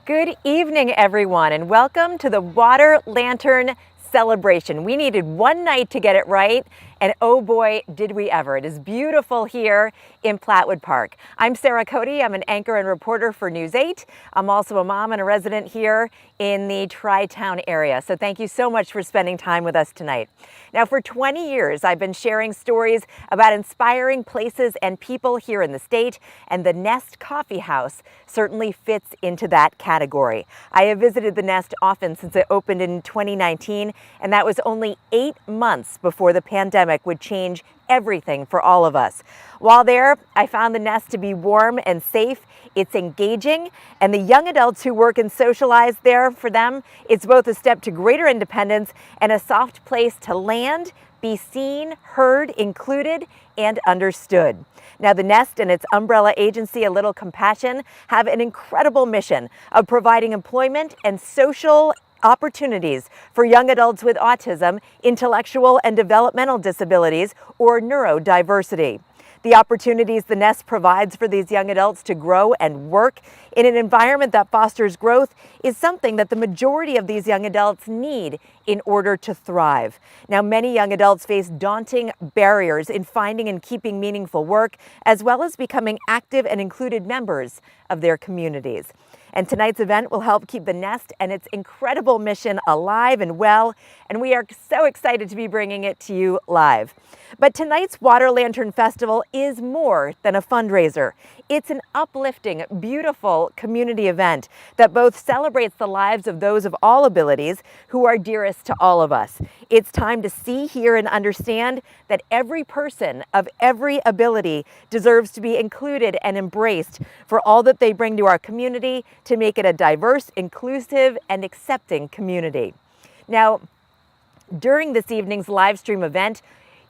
Good evening, everyone, and welcome to the Water Lantern celebration. We needed one night to get it right, and oh boy, did we ever. It is beautiful here in Plattwood Park. I'm Sarah Cody. I'm an anchor and reporter for News 8. I'm also a mom and a resident here in the Tri-Town area. So thank you so much for spending time with us tonight. Now, for 20 years, I've been sharing stories about inspiring places and people here in the state, and the Nest Coffee House certainly fits into that category. I have visited the Nest often since it opened in 2019, and that was only 8 months before the pandemic would change everything for all of us. While there, I found the Nest to be warm and safe. It's engaging, and the young adults who work and socialize there, for them, it's both a step to greater independence and a soft place to land, be seen, heard, included, and understood. Now, the Nest and its umbrella agency, A Little Compassion, have an incredible mission of providing employment and social opportunities for young adults with autism, intellectual and developmental disabilities, or neurodiversity. The opportunities the Nest provides for these young adults to grow and work in an environment that fosters growth is something that the majority of these young adults need in order to thrive. Now, many young adults face daunting barriers in finding and keeping meaningful work, as well as becoming active and included members of their communities. And tonight's event will help keep the Nest and its incredible mission alive and well, and we are so excited to be bringing it to you live. But tonight's Water Lantern Festival is more than a fundraiser. It's an uplifting, beautiful community event that both celebrates the lives of those of all abilities who are dearest to all of us. It's time to see, hear, and understand that every person of every ability deserves to be included and embraced for all that they bring to our community to make it a diverse, inclusive, and accepting community. Now, during this evening's live stream event,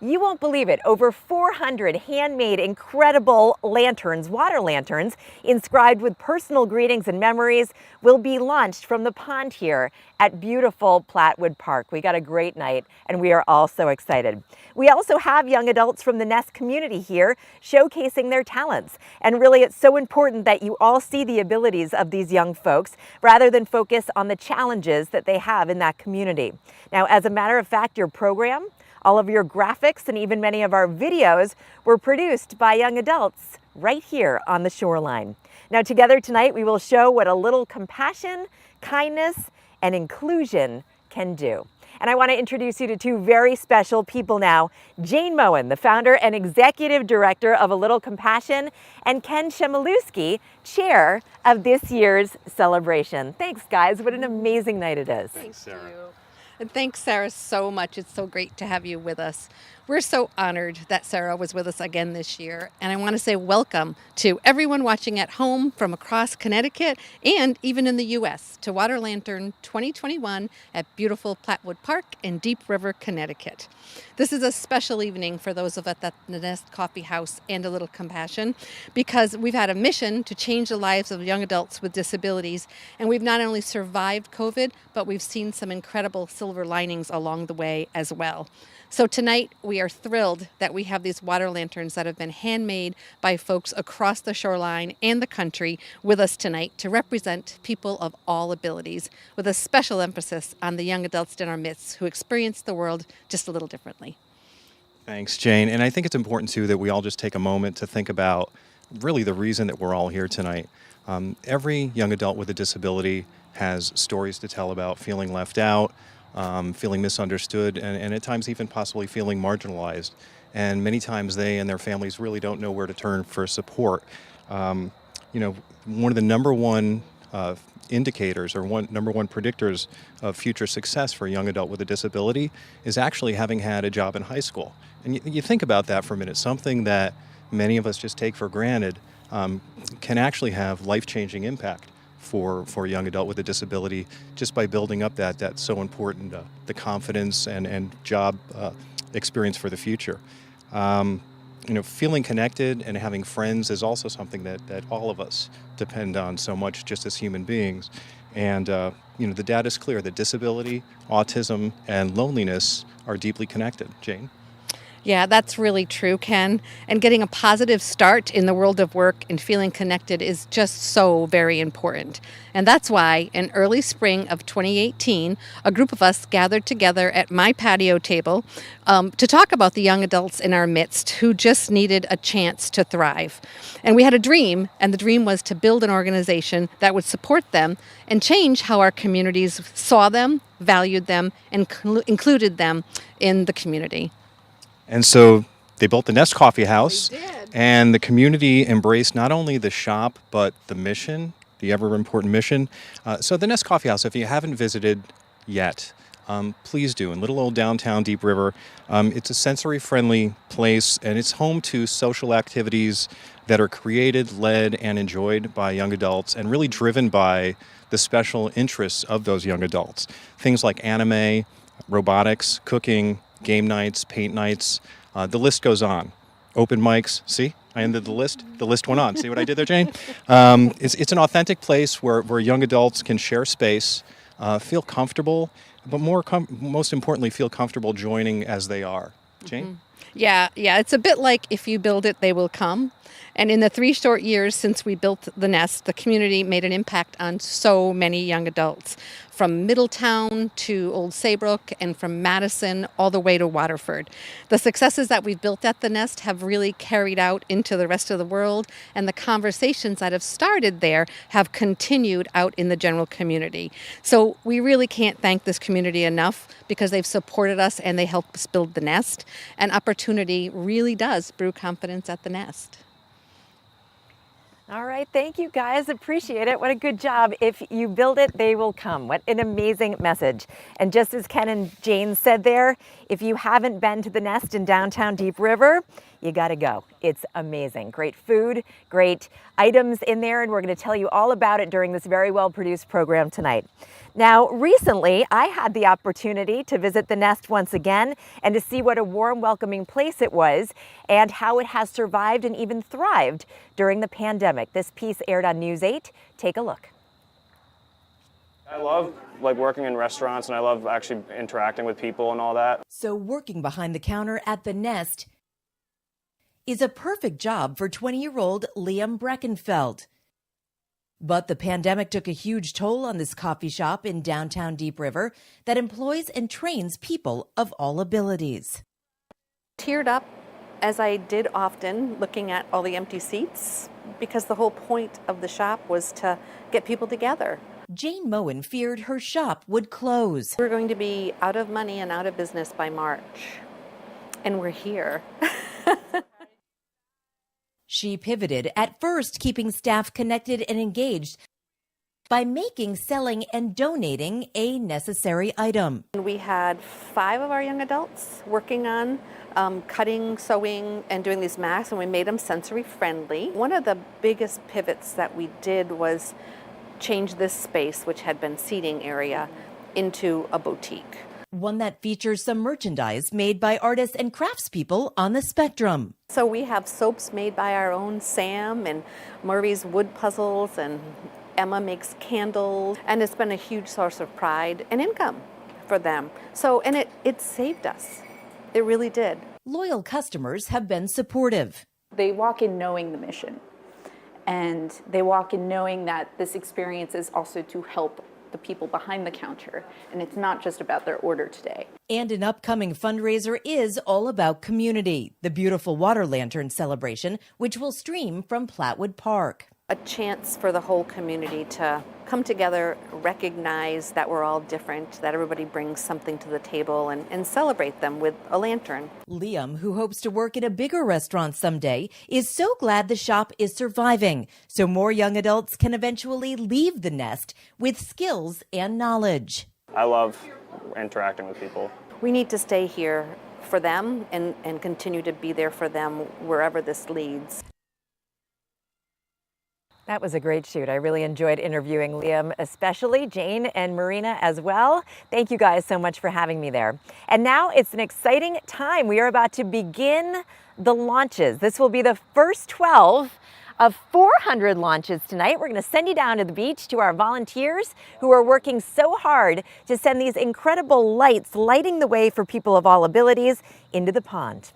you won't believe it, over 400 handmade incredible lanterns, water lanterns, inscribed with personal greetings and memories will be launched from the pond here at beautiful Plattwood Park. We got a great night and we are all so excited. We also have young adults from the Nest community here showcasing their talents. And really, it's so important that you all see the abilities of these young folks rather than focus on the challenges that they have in that community. Now, as a matter of fact, your program, all of your graphics, and even many of our videos were produced by young adults right here on the shoreline. Now, together tonight, we will show what a little compassion, kindness, and inclusion can do. And I want to introduce you to two very special people now. Jane Moen, the founder and executive director of A Little Compassion, and Ken Chmielewski, chair of this year's celebration. Thanks, guys. What an amazing night it is. Thanks, Sarah. And thanks, Sarah, so much. It's so great to have you with us. We're so honored that Sarah was with us again this year. And I want to say welcome to everyone watching at home from across Connecticut and even in the U.S. to Water Lantern 2021 at beautiful Plattwood Park in Deep River, Connecticut. This is a special evening for those of us at the Nest Coffee House and A Little Compassion because we've had a mission to change the lives of young adults with disabilities. And we've not only survived COVID, but we've seen some incredible silver linings along the way as well. So tonight, we are thrilled that we have these water lanterns that have been handmade by folks across the shoreline and the country with us tonight to represent people of all abilities, with a special emphasis on the young adults in our midst who experience the world just a little differently. Thanks, Jane. And I think it's important, too, that we all just take a moment to think about really the reason that we're all here tonight. Every young adult with a disability has stories to tell about feeling left out, feeling misunderstood, and at times even possibly feeling marginalized. And many times they and their families really don't know where to turn for support. One of the number one indicators or number one predictors of future success for a young adult with a disability is actually having had a job in high school. And you think about that for a minute. Something that many of us just take for granted can actually have life-changing impact for a young adult with a disability just by building up that's so important, the confidence and job experience for the future. Feeling connected and having friends is also something that all of us depend on so much just as human beings. And, the data is clear that disability, autism, and loneliness are deeply connected. Jane? Yeah, that's really true, Ken. And getting a positive start in the world of work and feeling connected is just so very important. And that's why in early spring of 2018, a group of us gathered together at my patio table to talk about the young adults in our midst who just needed a chance to thrive. And we had a dream, and the dream was to build an organization that would support them and change how our communities saw them, valued them, and included them in the community. And so they built the Nest Coffee House, They did. and the community embraced not only the shop, but the mission, the ever important mission. So the Nest Coffee House, if you haven't visited yet, please do. In little old downtown Deep River, it's a sensory-friendly place, and it's home to social activities that are created, led, and enjoyed by young adults, and really driven by the special interests of those young adults. Things like anime, robotics, cooking, game nights, paint nights, the list goes on. Open mics, see, I ended the list went on. See what I did there, Jane? It's an authentic place where young adults can share space, feel comfortable, but most importantly, feel comfortable joining as they are. Jane? Yeah, it's a bit like if you build it, they will come. And in the 3 short years since we built the Nest, the community made an impact on so many young adults, from Middletown to Old Saybrook and from Madison all the way to Waterford. The successes that we've built at the Nest have really carried out into the rest of the world, and the conversations that have started there have continued out in the general community. So we really can't thank this community enough because they've supported us and they helped us build the Nest. And opportunity really does brew confidence at the Nest. All right, thank you guys. Appreciate it. What a good job. If you build it, they will come. What an amazing message. And just as Ken and Jane said there, if you haven't been to the Nest in downtown Deep River, you got to go. It's amazing. Great food, great items in there, and we're going to tell you all about it during this very well-produced program tonight. Now, recently, I had the opportunity to visit the Nest once again and to see what a warm, welcoming place it was and how it has survived and even thrived during the pandemic. This piece aired on News 8. Take a look. I love working in restaurants, and I love actually interacting with people and all that. So working behind the counter at the Nest is a perfect job for 20-year-old Liam Breckenfeld. But the pandemic took a huge toll on this coffee shop in downtown Deep River that employs and trains people of all abilities. Teared up, as I did often, looking at all the empty seats, because the whole point of the shop was to get people together. Jane Moen feared her shop would close. We're going to be out of money and out of business by March, and we're here. She pivoted, at first keeping staff connected and engaged by making, selling, and donating a necessary item. We had 5 of our young adults working on cutting, sewing, and doing these masks, and we made them sensory friendly. One of the biggest pivots that we did was change this space, which had been seating area, into a boutique. One that features some merchandise made by artists and craftspeople on the spectrum. So we have soaps made by our own Sam, and Murray's wood puzzles, and Emma makes candles, and it's been a huge source of pride and income for them. So, and it saved us. It really did. Loyal customers have been supportive. They walk in knowing the mission, and they walk in knowing that this experience is also to help the people behind the counter, and it's not just about their order today. And an upcoming fundraiser is all about community, the beautiful water lantern celebration, which will stream from Plattwood Park. A chance for the whole community to come together, recognize that we're all different, that everybody brings something to the table, and celebrate them with a lantern. Liam, who hopes to work in a bigger restaurant someday, is so glad the shop is surviving, so more young adults can eventually leave the Nest with skills and knowledge. I love interacting with people. We need to stay here for them and continue to be there for them wherever this leads. That was a great shoot. I really enjoyed interviewing Liam, especially Jane and Marina as well. Thank you guys so much for having me there. And now it's an exciting time. We are about to begin the launches. This will be the first 12 of 400 launches tonight. We're going to send you down to the beach to our volunteers who are working so hard to send these incredible lights lighting the way for people of all abilities into the pond.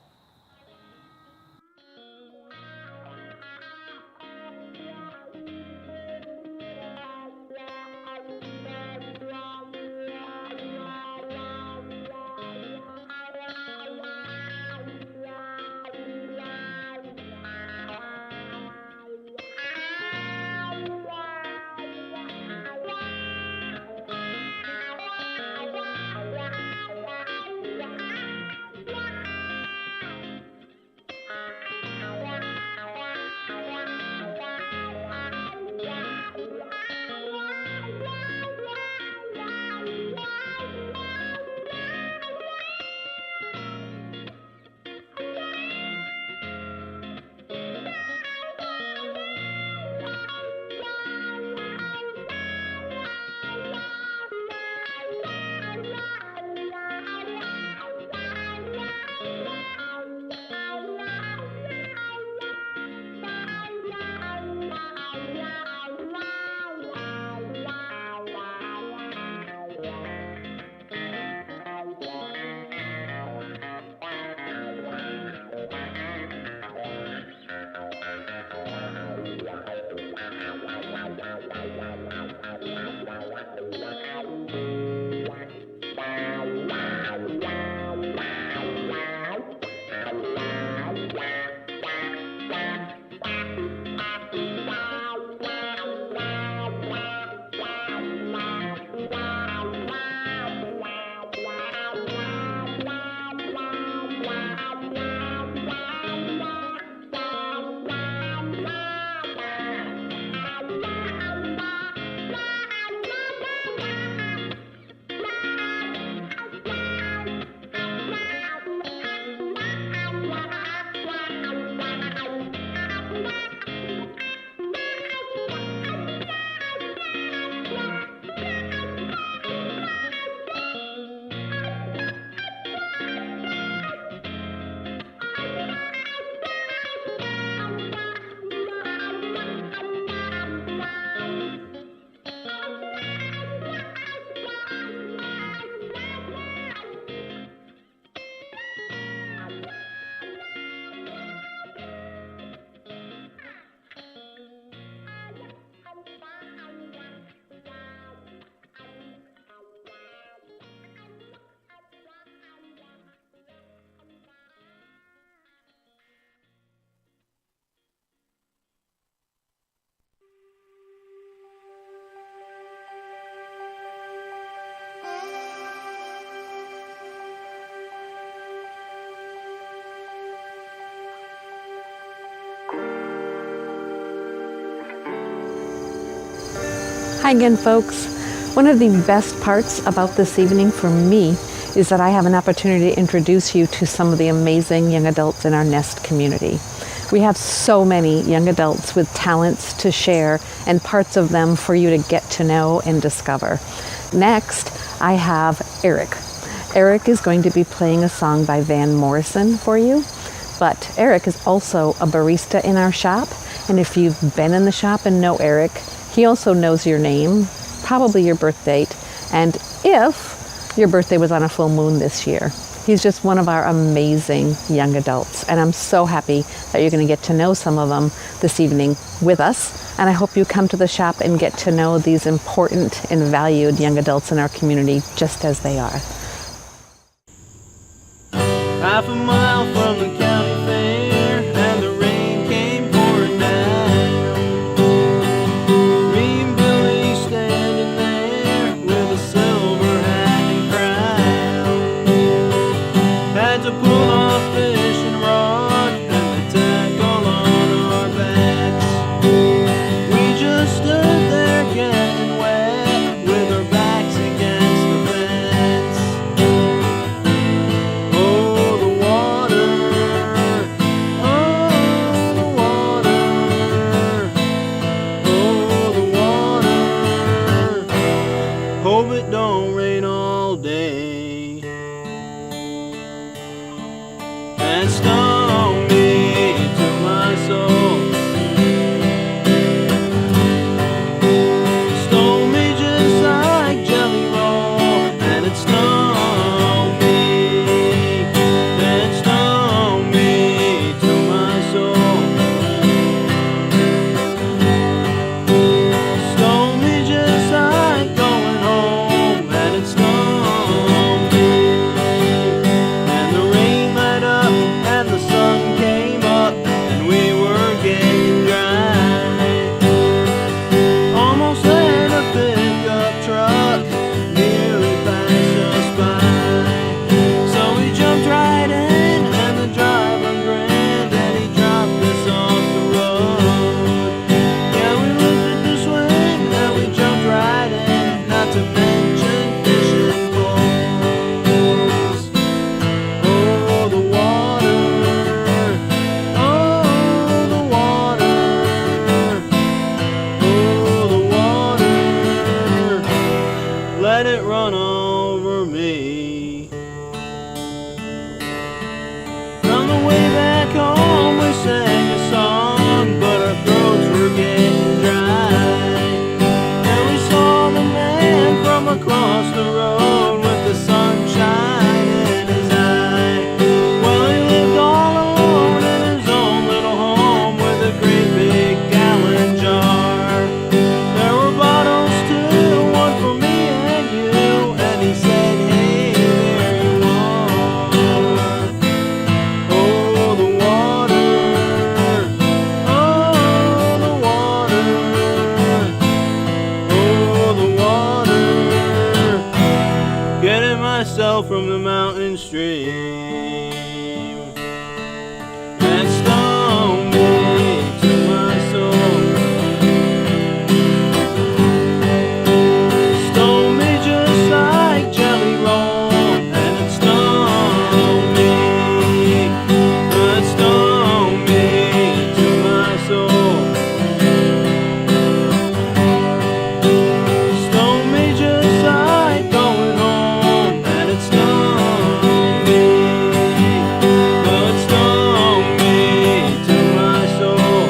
Hi again, folks. One of the best parts about this evening for me is that I have an opportunity to introduce you to some of the amazing young adults in our Nest community. We have so many young adults with talents to share and parts of them for you to get to know and discover. Next, I have Eric. Eric is going to be playing a song by Van Morrison for you, but Eric is also a barista in our shop, and if you've been in the shop and know Eric, he also knows your name, probably your birth date, and if your birthday was on a full moon this year. He's just one of our amazing young adults, and I'm so happy that you're going to get to know some of them this evening with us, and I hope you come to the shop and get to know these important and valued young adults in our community just as they are. Half a mile from the county fair, and the rain came pouring down. Me and Billy standing there with a silver hat and crown. Had to pull our fishing rod and the tackle on our backs. We just stood there getting wet with our backs against the fence. Oh, the water, oh, the water, oh, the water. Hope it don't rain all day and stung me to my soul. Stole me just like jelly roll, and it stung me, and stung me to my soul. Stole me just like going home, and it stung me. And the rain let up, and the sun came up, and we were getting dry. Almost let a pickup truck nearly pass us by. So we jumped right in, and the driver grinned, and he dropped us off the road. Yeah, we looked at the swing, and we jumped right in, not to mention fishing poles. Oh, the water, oh, the water, oh, the water, let it run over me. On the way back home we sang a song, but our throats were getting dry. And we saw the man from across the road with the sunshine in his eye. Well, he lived all alone in his own little home with a great big gallon jar. There were bottles too, one for me and you, and he said, hey, there you are. Oh, the water, oh, the water, oh, the water. Getting myself from the mountain stream and stung me to my soul. Stole me just like jelly roll, and it stung me, it stung me to my soul. Stole me just like going home, and it stung me, it stung me to my soul.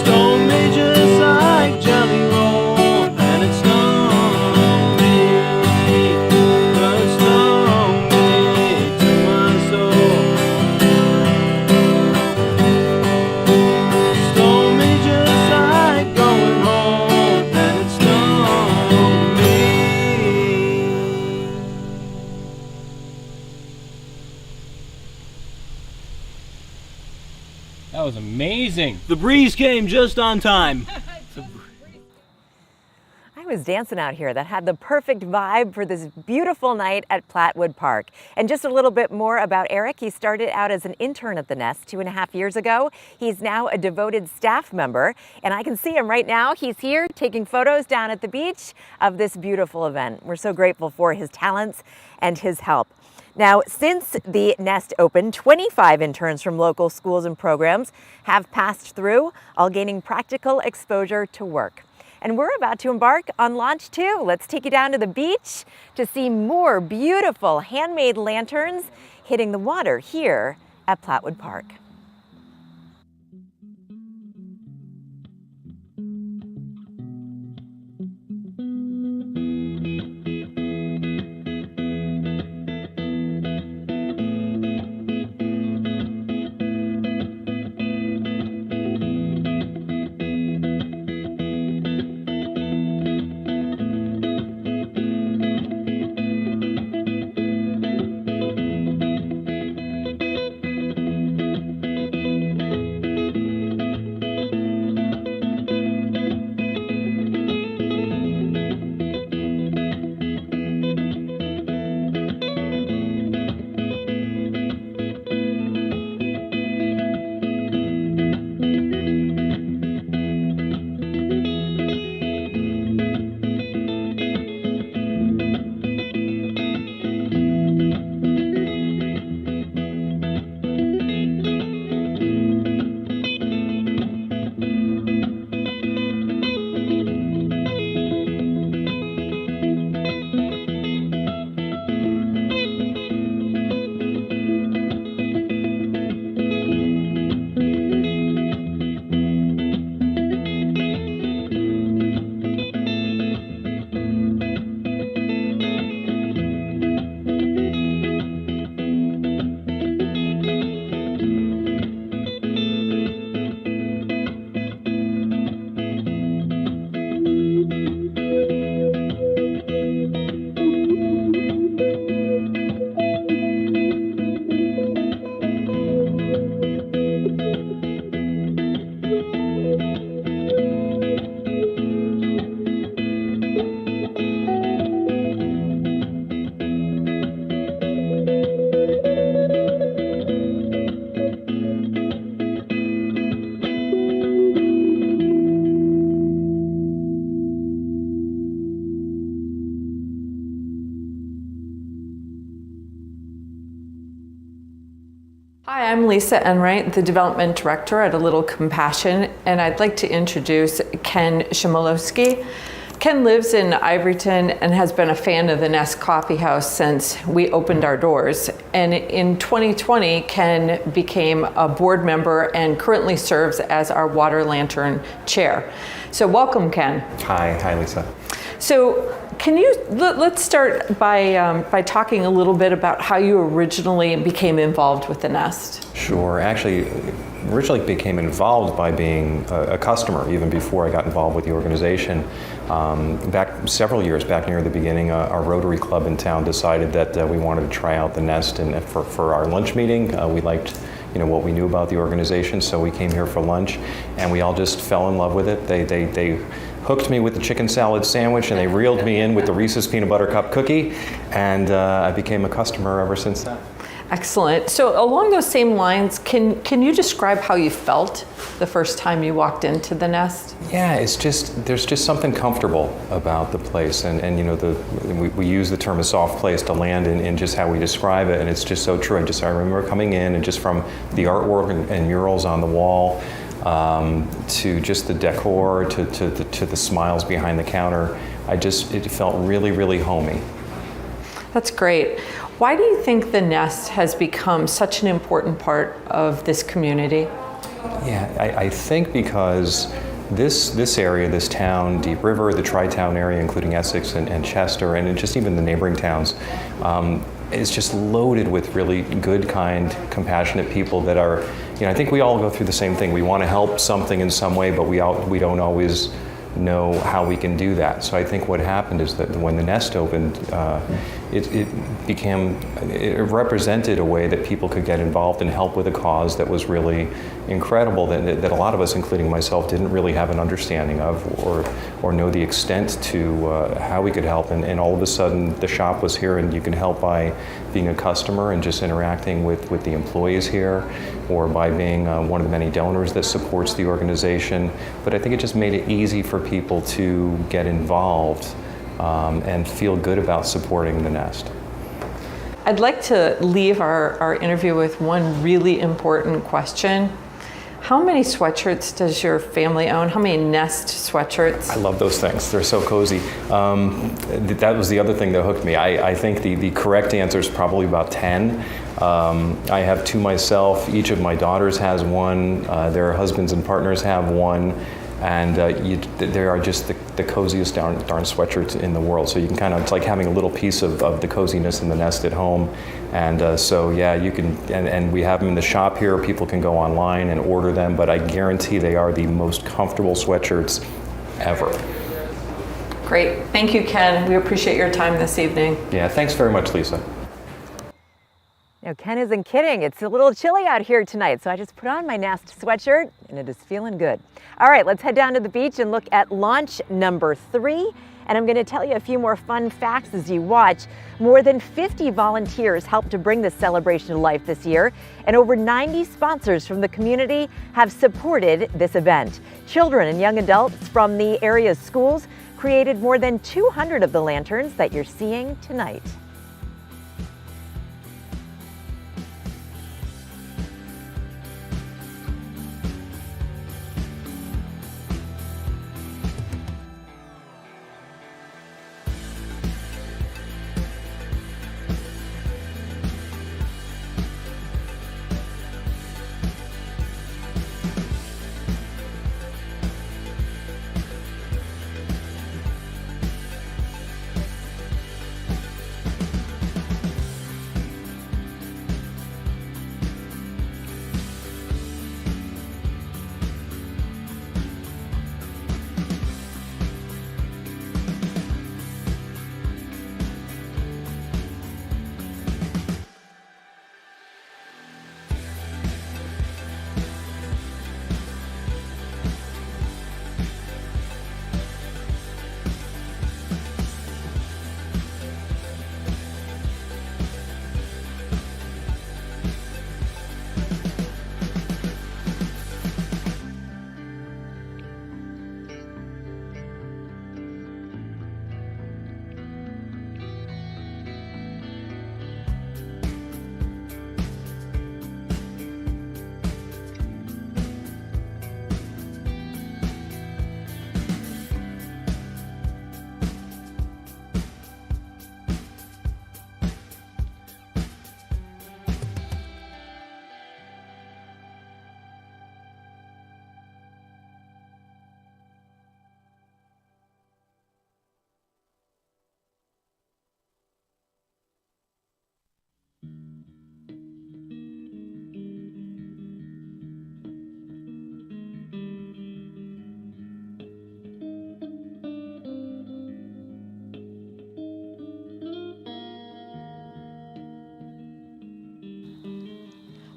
Stole me just like jelly roll, and it stung me, it stung me to my soul. Stole me just like going home, and it stung me. That was amazing. The breeze came just on time. I was dancing out here that had the perfect vibe for this beautiful night at Plattwood Park. And just a little bit more about Eric. He started out as an intern at the Nest 2.5 years ago. He's now a devoted staff member, and I can see him right now. He's here taking photos down at the beach of this beautiful event. We're so grateful for his talents and his help. Now, since the Nest opened, 25 interns from local schools and programs have passed through, all gaining practical exposure to work. And we're about to embark on launch 2. Let's take you down to the beach to see more beautiful handmade lanterns hitting the water here at Plattwood Park. Hi, I'm Lisa Enright, the Development Director at A Little Compassion, and I'd like to introduce Ken Shimolowski. Ken lives in Ivoryton and has been a fan of the Nest Coffee House since we opened our doors. And in 2020, Ken became a board member and currently serves as our Water Lantern Chair. So welcome, Ken. Hi Lisa. So let's start by talking a little bit about how you originally became involved with the Nest. Sure. Actually, originally became involved by being a customer even before I got involved with the organization. Back several years back near the beginning, our Rotary Club in town decided that we wanted to try out the Nest, and for our lunch meeting, we liked what we knew about the organization, so we came here for lunch, and we all just fell in love with it. They hooked me with the chicken salad sandwich, and they reeled me in with the Reese's peanut butter cup cookie, and I became a customer ever since then. Excellent. So along those same lines, can you describe how you felt the first time you walked into the Nest? Yeah, there's just something comfortable about the place, and we use the term a soft place to land in just how we describe it, and it's just so true. I remember coming in, and just from the artwork and murals on the wall, to just the decor, to the smiles behind the counter, it felt really, really homey. That's great. Why do you think the Nest has become such an important part of this community? Yeah, I think because this area, this town, Deep River, the Tri-Town area, including Essex and Chester, and just even the neighboring towns, is just loaded with really good, kind, compassionate people that are, I think we all go through the same thing. We want to help something in some way, but we don't always know how we can do that. So I think what happened is that when the Nest opened, it represented a way that people could get involved and help with a cause that was really incredible, that a lot of us, including myself, didn't really have an understanding of or know the extent to how we could help. And all of a sudden the shop was here, and you can help by being a customer and just interacting with the employees here, or by being one of the many donors that supports the organization. But I think it just made it easy for people to get involved and feel good about supporting the Nest. I'd like to leave our interview with one really important question. How many sweatshirts does your family own? How many Nest sweatshirts? I love those things. They're so cozy. That was the other thing that hooked me. I think the correct answer is probably about 10. I have 2 myself. Each of my daughters has one. Their husbands and partners have one. And they are just the coziest darn sweatshirts in the world. So you can kind of, it's like having a little piece of the coziness in the Nest at home. And so yeah, you can, and we have them in the shop here. People can go online and order them, but I guarantee they are the most comfortable sweatshirts ever. Great, thank you, Ken. We appreciate your time this evening. Yeah, thanks very much, Lisa. Now, Ken isn't kidding. It's a little chilly out here tonight, so I just put on my Nest sweatshirt, and it is feeling good. All right, let's head down to the beach and look at launch number 3. And I'm going to tell you a few more fun facts as you watch. More than 50 volunteers helped to bring this celebration to life this year, and over 90 sponsors from the community have supported this event. Children and young adults from the area's schools created more than 200 of the lanterns that you're seeing tonight.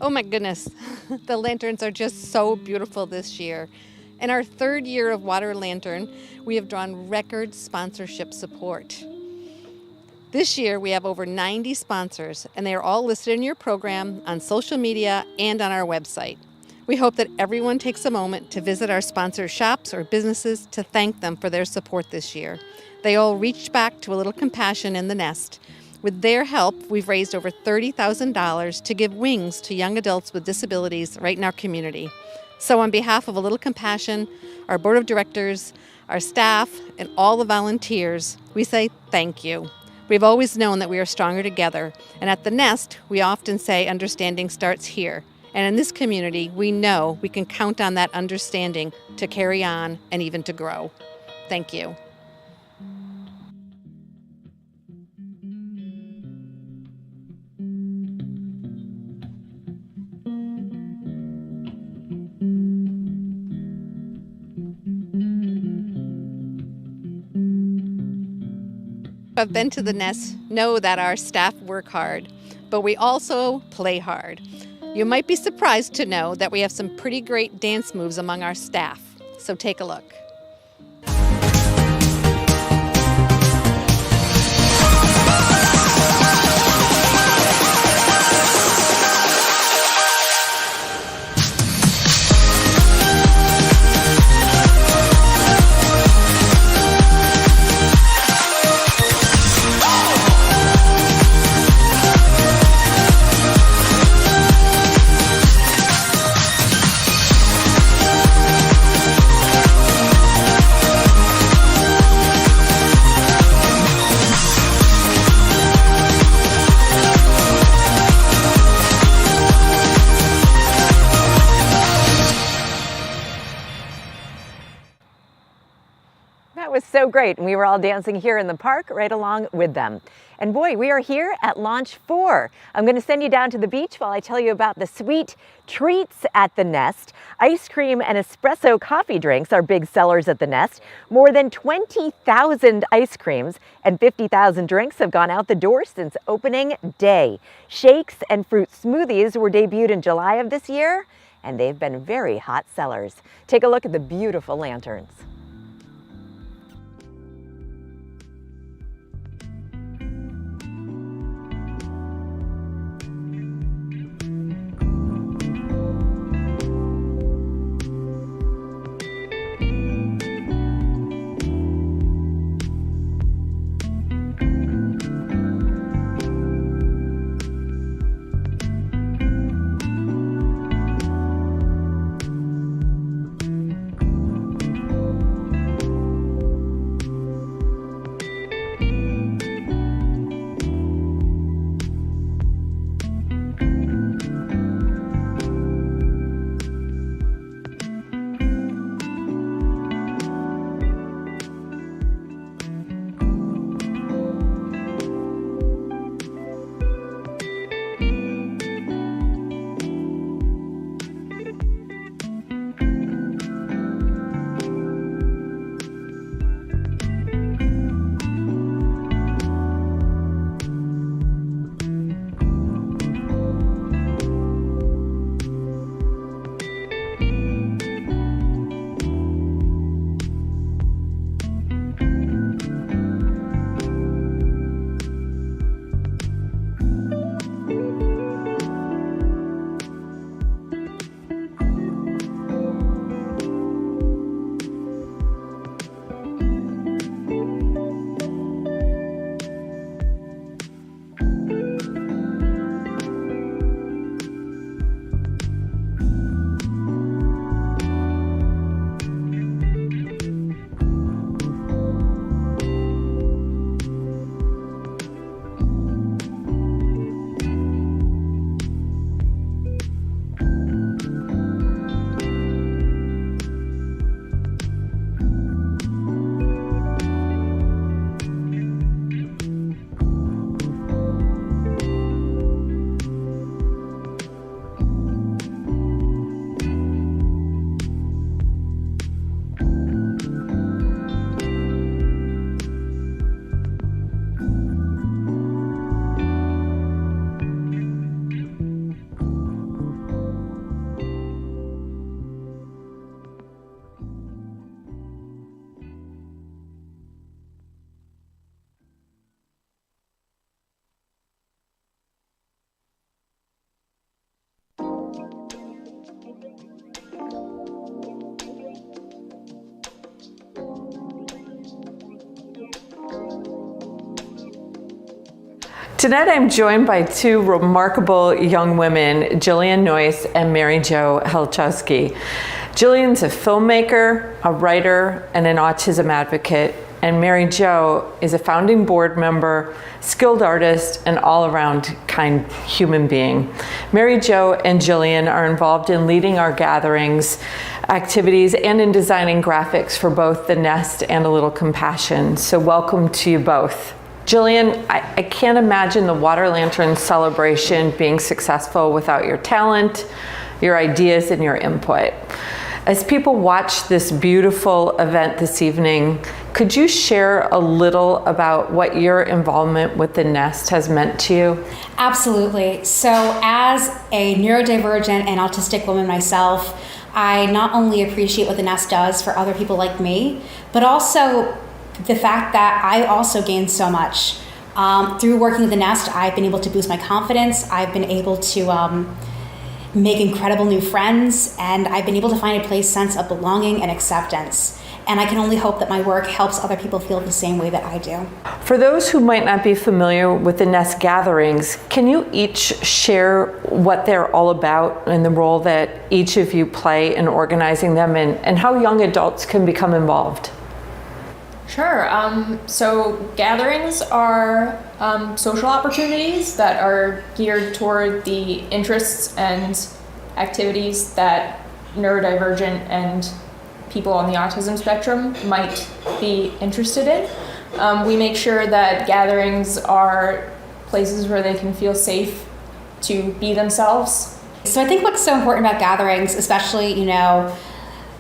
Oh my goodness, the lanterns are just so beautiful this year. In our 3rd year of Water Lantern, we have drawn record sponsorship support. This year we have over 90 sponsors, and they are all listed in your program, on social media, and on our website. We hope that everyone takes a moment to visit our sponsor shops or businesses to thank them for their support this year. They all reached back to a little compassion in the Nest. With their help, we've raised over $30,000 to give wings to young adults with disabilities right in our community. So on behalf of A Little Compassion, our board of directors, our staff, and all the volunteers, we say thank you. We've always known that we are stronger together, and at the Nest, we often say understanding starts here. And in this community, we know we can count on that understanding to carry on and even to grow. Thank you. I've been to the Nest, know that our staff work hard, but we also play hard. You might be surprised to know that we have some pretty great dance moves among our staff, so take a look. That was so great, and we were all dancing here in the park right along with them. And boy, we are here at Launch 4. I'm going to send you down to the beach while I tell you about the sweet treats at the Nest. Ice cream and espresso coffee drinks are big sellers at the Nest. More than 20,000 ice creams and 50,000 drinks have gone out the door since opening day. Shakes and fruit smoothies were debuted in July of this year, and they've been very hot sellers. Take a look at the beautiful lanterns. Tonight I'm joined by two remarkable young women, Jillian Noyce and Mary Jo Helchowski. Jillian's a filmmaker, a writer, and an autism advocate, and Mary Jo is a founding board member, skilled artist, and all-around kind human being. Mary Jo and Jillian are involved in leading our gatherings, activities, and in designing graphics for both the Nest and A Little Compassion. So welcome to you both. Jillian, I can't imagine the Water Lantern celebration being successful without your talent, your ideas, and your input. As people watch this beautiful event this evening, could you share a little about what your involvement with the Nest has meant to you? Absolutely. So as a neurodivergent and autistic woman myself, I not only appreciate what the Nest does for other people like me, but also the fact that I also gain so much. Through working with the Nest, I've been able to boost my confidence. I've been able to make incredible new friends, and I've been able to find a sense of belonging and acceptance. And I can only hope that my work helps other people feel the same way that I do. For those who might not be familiar with the Nest gatherings, can you each share what they're all about and the role that each of you play in organizing them, and how young adults can become involved? Sure. So gatherings are social opportunities that are geared toward the interests and activities that neurodivergent and people on the autism spectrum might be interested in. We make sure that gatherings are places where they can feel safe to be themselves. So I think what's so important about gatherings, especially,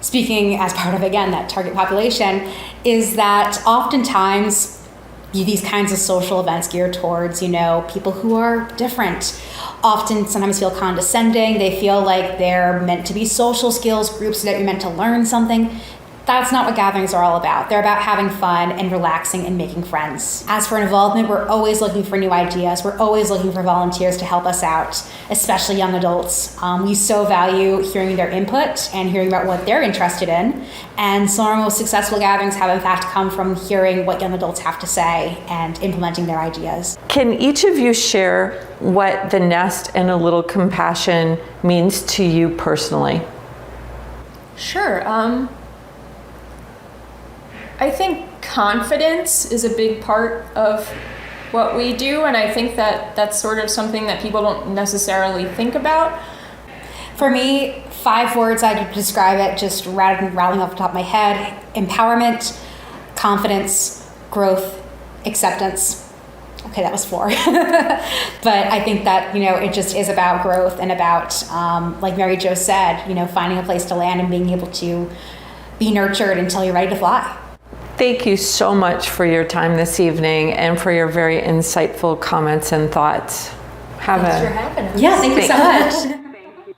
speaking as part of, again, that target population, is that oftentimes these kinds of social events geared towards, people who are different often sometimes feel condescending. They feel like they're meant to be social skills groups, that you're meant to learn something. That's not what gatherings are all about. They're about having fun and relaxing and making friends. As for involvement, we're always looking for new ideas. We're always looking for volunteers to help us out, especially young adults. We so value hearing their input and hearing about what they're interested in. And some of our most successful gatherings have in fact come from hearing what young adults have to say and implementing their ideas. Can each of you share what the Nest and a Little Compassion means to you personally? Sure. I think confidence is a big part of what we do, and I think that that's sort of something that people don't necessarily think about. For me, 5 words I could describe it, just rattling off the top of my head: empowerment, confidence, growth, acceptance. Okay, that was 4. But I think that, it just is about growth and about, like Mary Jo said, finding a place to land and being able to be nurtured until you're ready to fly. Thank you so much for your time this evening and for your very insightful comments and thoughts. Thanks for having us. Yeah, thank you so much.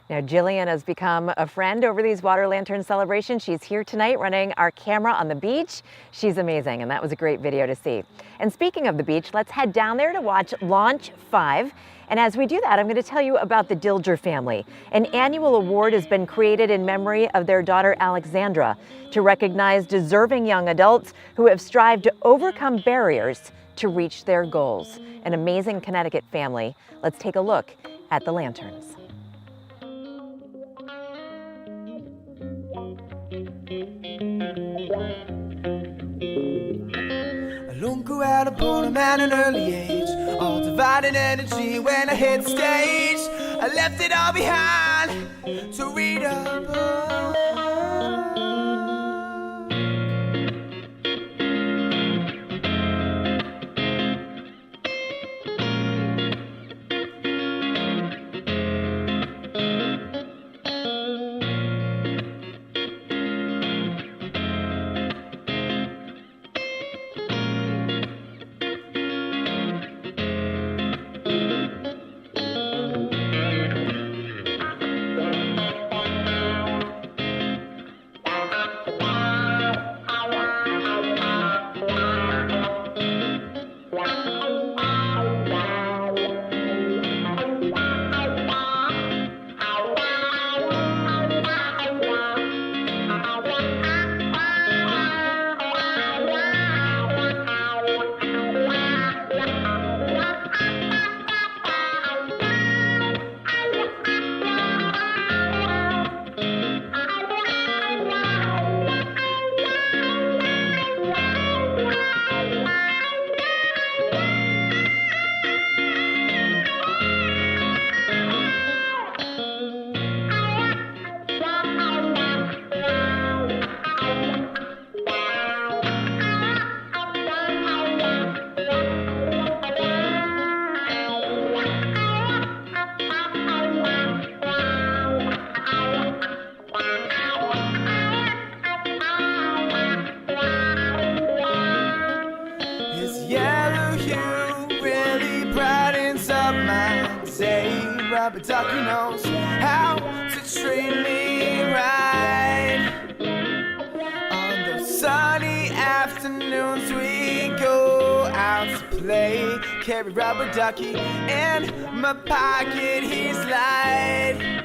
Now, Jillian has become a friend over these Water Lantern celebrations. She's here tonight running our camera on the beach. She's amazing, and that was a great video to see. And speaking of the beach, let's head down there to watch Launch 5. And as we do that, I'm going to tell you about the Dilger family. An annual award has been created in memory of their daughter, Alexandra, to recognize deserving young adults who have strived to overcome barriers to reach their goals. An amazing Connecticut family. Let's take a look at the lanterns. I don't go out upon them at an early age, all divided energy when I hit the stage. I left it all behind to read a book. ducky knows how to treat me right. On those sunny afternoons we go out to play. Carry rubber ducky in my pocket, he's light.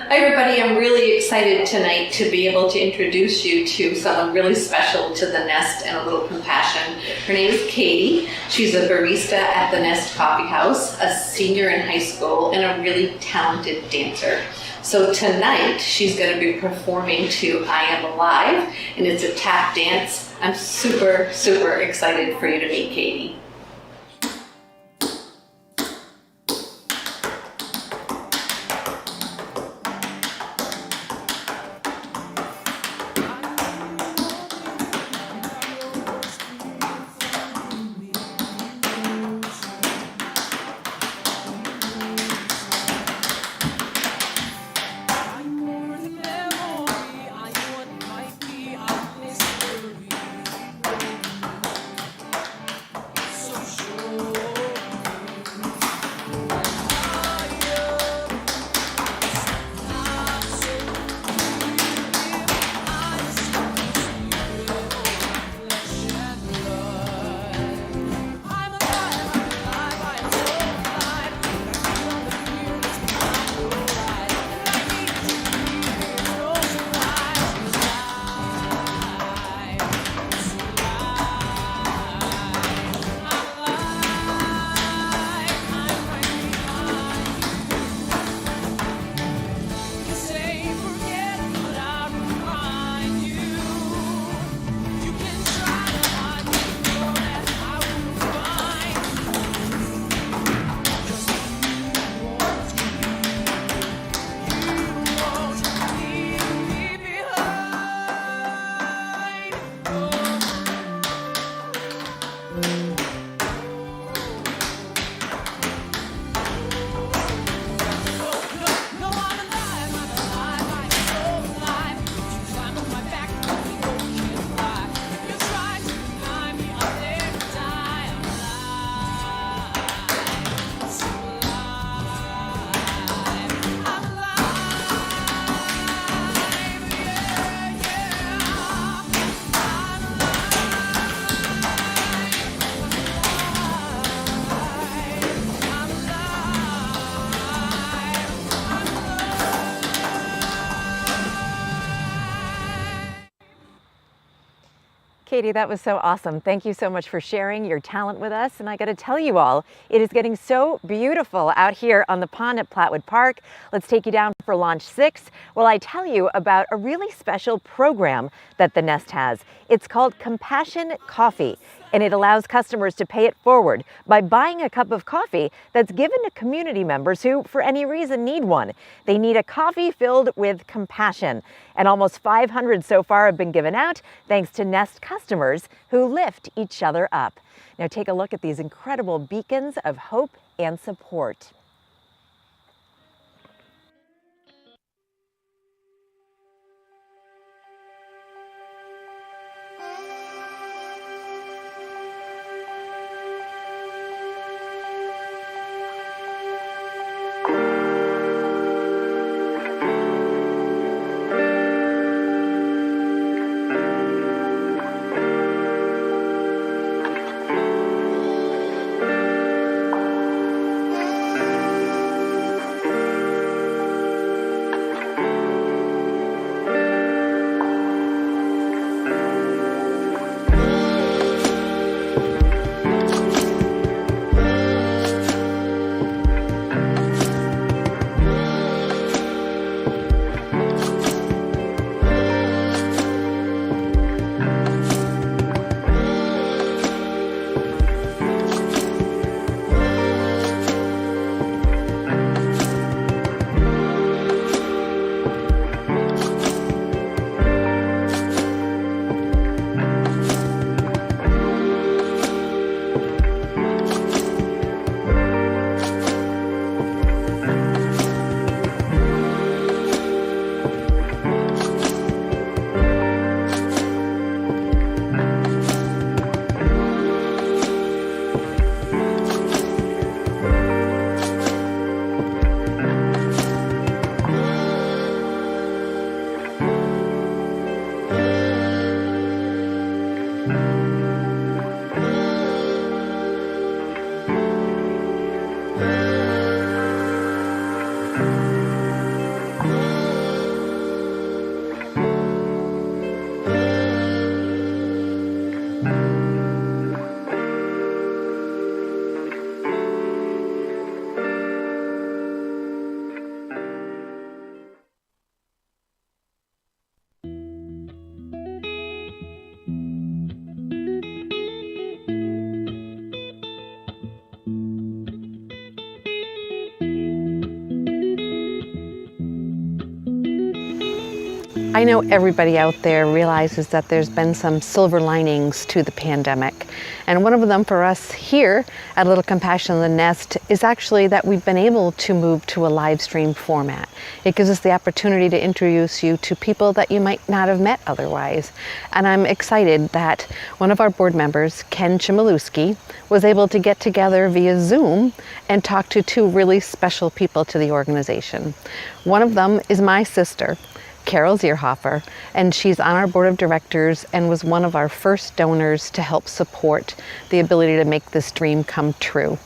Hi everybody, I'm really excited tonight to be able to introduce you to someone really special to the Nest and a little compassion. Her name is Katie. She's a barista at the Nest Coffee House, a senior in high school, and a really talented dancer. So tonight she's going to be performing to I Am Alive, and it's a tap dance. I'm super, super excited for you to meet Katie. Katie, that was so awesome. Thank you so much for sharing your talent with us. And I got to tell you all, it is getting so beautiful out here on the pond at Plattwood Park. Let's take you down for Launch 6 while I tell you about a really special program that the Nest has. It's called Compassion Coffee, and it allows customers to pay it forward by buying a cup of coffee that's given to community members who, for any reason, need one. They need a coffee filled with compassion, and almost 500 so far have been given out thanks to Nest customers who lift each other up. Now take a look at these incredible beacons of hope and support. I know everybody out there realizes that there's been some silver linings to the pandemic. And one of them for us here at Little Compassion in the Nest is actually that we've been able to move to a live stream format. It gives us the opportunity to introduce you to people that you might not have met otherwise. And I'm excited that one of our board members, Ken Chmielewski, was able to get together via Zoom and talk to two really special people to the organization. One of them is my sister, Carol Zierhofer, and she's on our board of directors and was one of our first donors to help support the ability to make this dream come true.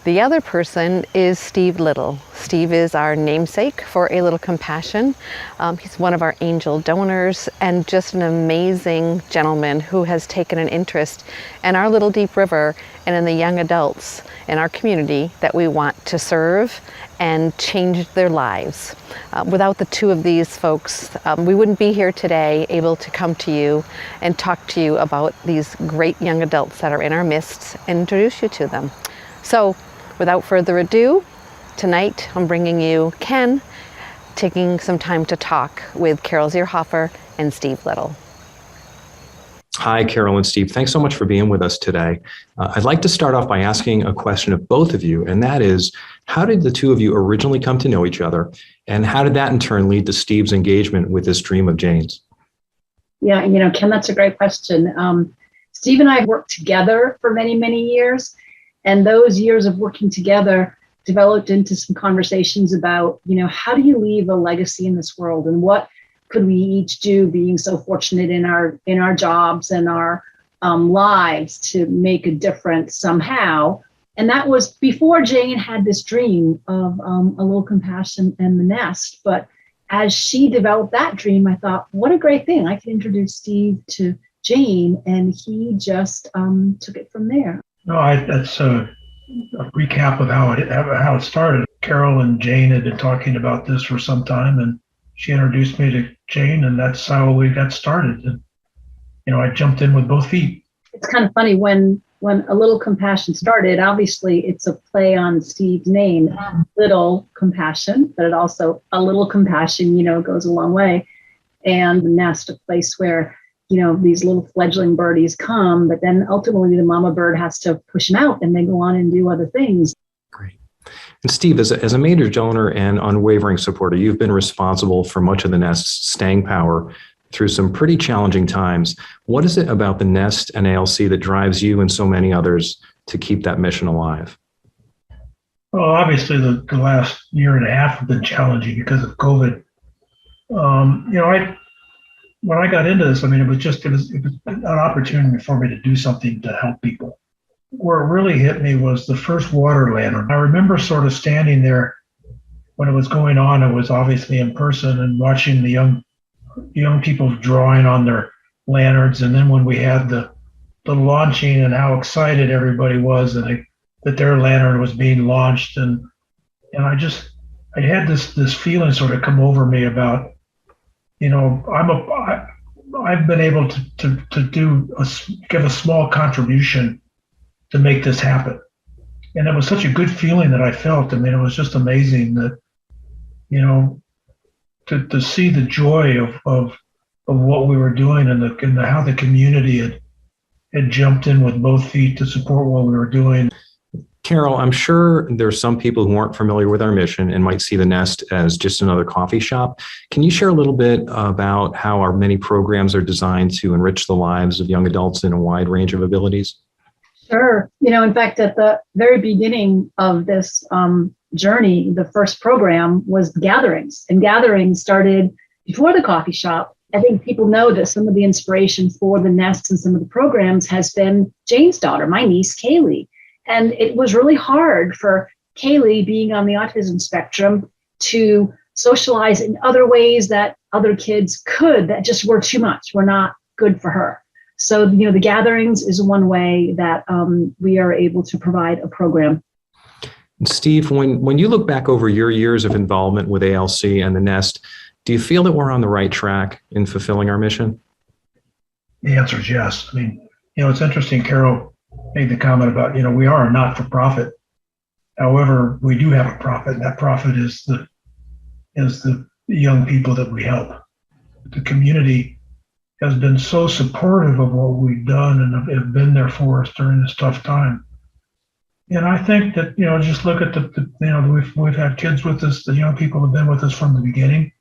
The other person is Steve Little. Steve is our namesake for A Little Compassion. He's one of our angel donors and just an amazing gentleman who has taken an interest in our little deep river and in the young adults in our community that we want to serve and change their lives. Without the two of these folks, we wouldn't be here today able to come to you and talk to you about these great young adults that are in our midst and introduce you to them. So, without further ado, tonight I'm bringing you Ken, taking some time to talk with Carol Zierhofer and Steve Little. Hi, Carol and Steve. Thanks so much for being with us today. I'd like to start off by asking a question of both of you, and that is, how did the two of you originally come to know each other, and how did that in turn lead to Steve's engagement with this dream of Jane's? Yeah, Ken, that's a great question. Steve and I worked together for many, many years, and those years of working together developed into some conversations about, how do you leave a legacy in this world, and what could we each do, being so fortunate in our jobs and our lives, to make a difference somehow. And that was before Jane had this dream of A Little Compassion and the Nest. But as she developed that dream, I thought, what a great thing. I can introduce Steve to Jane, and he just took it from there. No, that's a recap of how it started. Carol and Jane had been talking about this for some time, and she introduced me to Jane, and that's how we got started. And, I jumped in with both feet. It's kind of funny when A Little Compassion started, obviously it's a play on Steve's name, Little Compassion, but it also, a little compassion, goes a long way. And the nest, a place where, these little fledgling birdies come, but then ultimately the mama bird has to push them out and they go on and do other things. And Steve, as a major donor and unwavering supporter, you've been responsible for much of the Nest's staying power through some pretty challenging times. What is it about the Nest and ALC that drives you and so many others to keep that mission alive? Well, obviously the last year and a half have been challenging because of COVID. When I got into this, it was an opportunity for me to do something to help people. Where it really hit me was the first water lantern. I remember sort of standing there when it was going on. It was obviously in person, and watching the young people drawing on their lanterns. And then when we had the launching and how excited everybody was that their lantern was being launched. And I had this feeling sort of come over me about, I've been able to give a small contribution to make this happen. And it was such a good feeling that I felt. It was just amazing that, to see the joy of what we were doing and how the community had jumped in with both feet to support what we were doing. Carol, I'm sure there's some people who aren't familiar with our mission and might see the Nest as just another coffee shop. Can you share a little bit about how our many programs are designed to enrich the lives of young adults in a wide range of abilities? Sure. In fact, at the very beginning of this journey, the first program was gatherings. And gatherings started before the coffee shop. I think people know that some of the inspiration for the Nest and some of the programs has been Jane's daughter, my niece, Kaylee. And it was really hard for Kaylee, being on the autism spectrum, to socialize in other ways that other kids could, that just were too much, were not good for her. So, the gatherings is one way that we are able to provide a program. Steve, when you look back over your years of involvement with ALC and the Nest, do you feel that we're on the right track in fulfilling our mission? The answer is yes. It's interesting, Carol made the comment about, we are a not-for-profit. However, we do have a profit, and that profit is the young people that we help. the community has been so supportive of what we've done and have been there for us during this tough time. And I think that, just look at we've had kids with us, the young people have been with us from the beginning.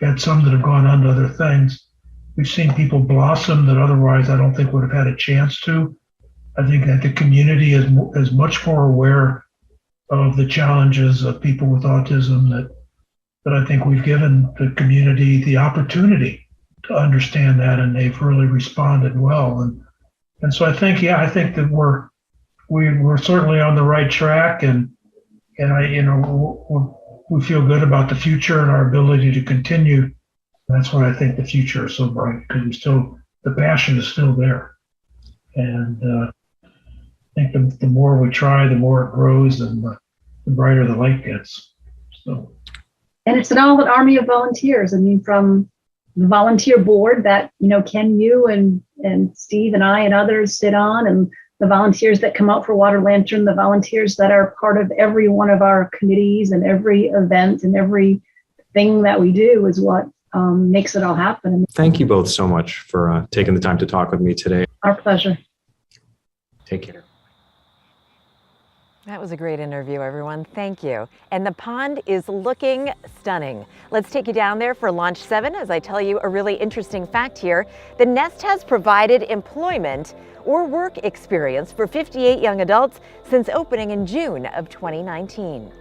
We've had some that have gone on to other things. We've seen people blossom that otherwise I don't think would have had a chance to. I think that the community is much more aware of the challenges of people with autism that I think we've given the community the opportunity to understand that, and they've really responded well. And so I think that we're certainly on the right track, and we feel good about the future and our ability to continue. That's why I think the future is so bright, because the passion is still there. And I think the more we try, the more it grows, and the brighter the light gets. So. And it's an army of volunteers. I mean, from the volunteer board that, Ken, you and Steve and I and others sit on, and the volunteers that come out for Water Lantern, the volunteers that are part of every one of our committees and every event and every thing that we do is what makes it all happen. Thank you both so much for taking the time to talk with me today. Our pleasure. Take care. That was a great interview, everyone. Thank you. And the pond is looking stunning. Let's take you down there for Launch 7 as I tell you a really interesting fact here. The Nest has provided employment or work experience for 58 young adults since opening in June of 2019.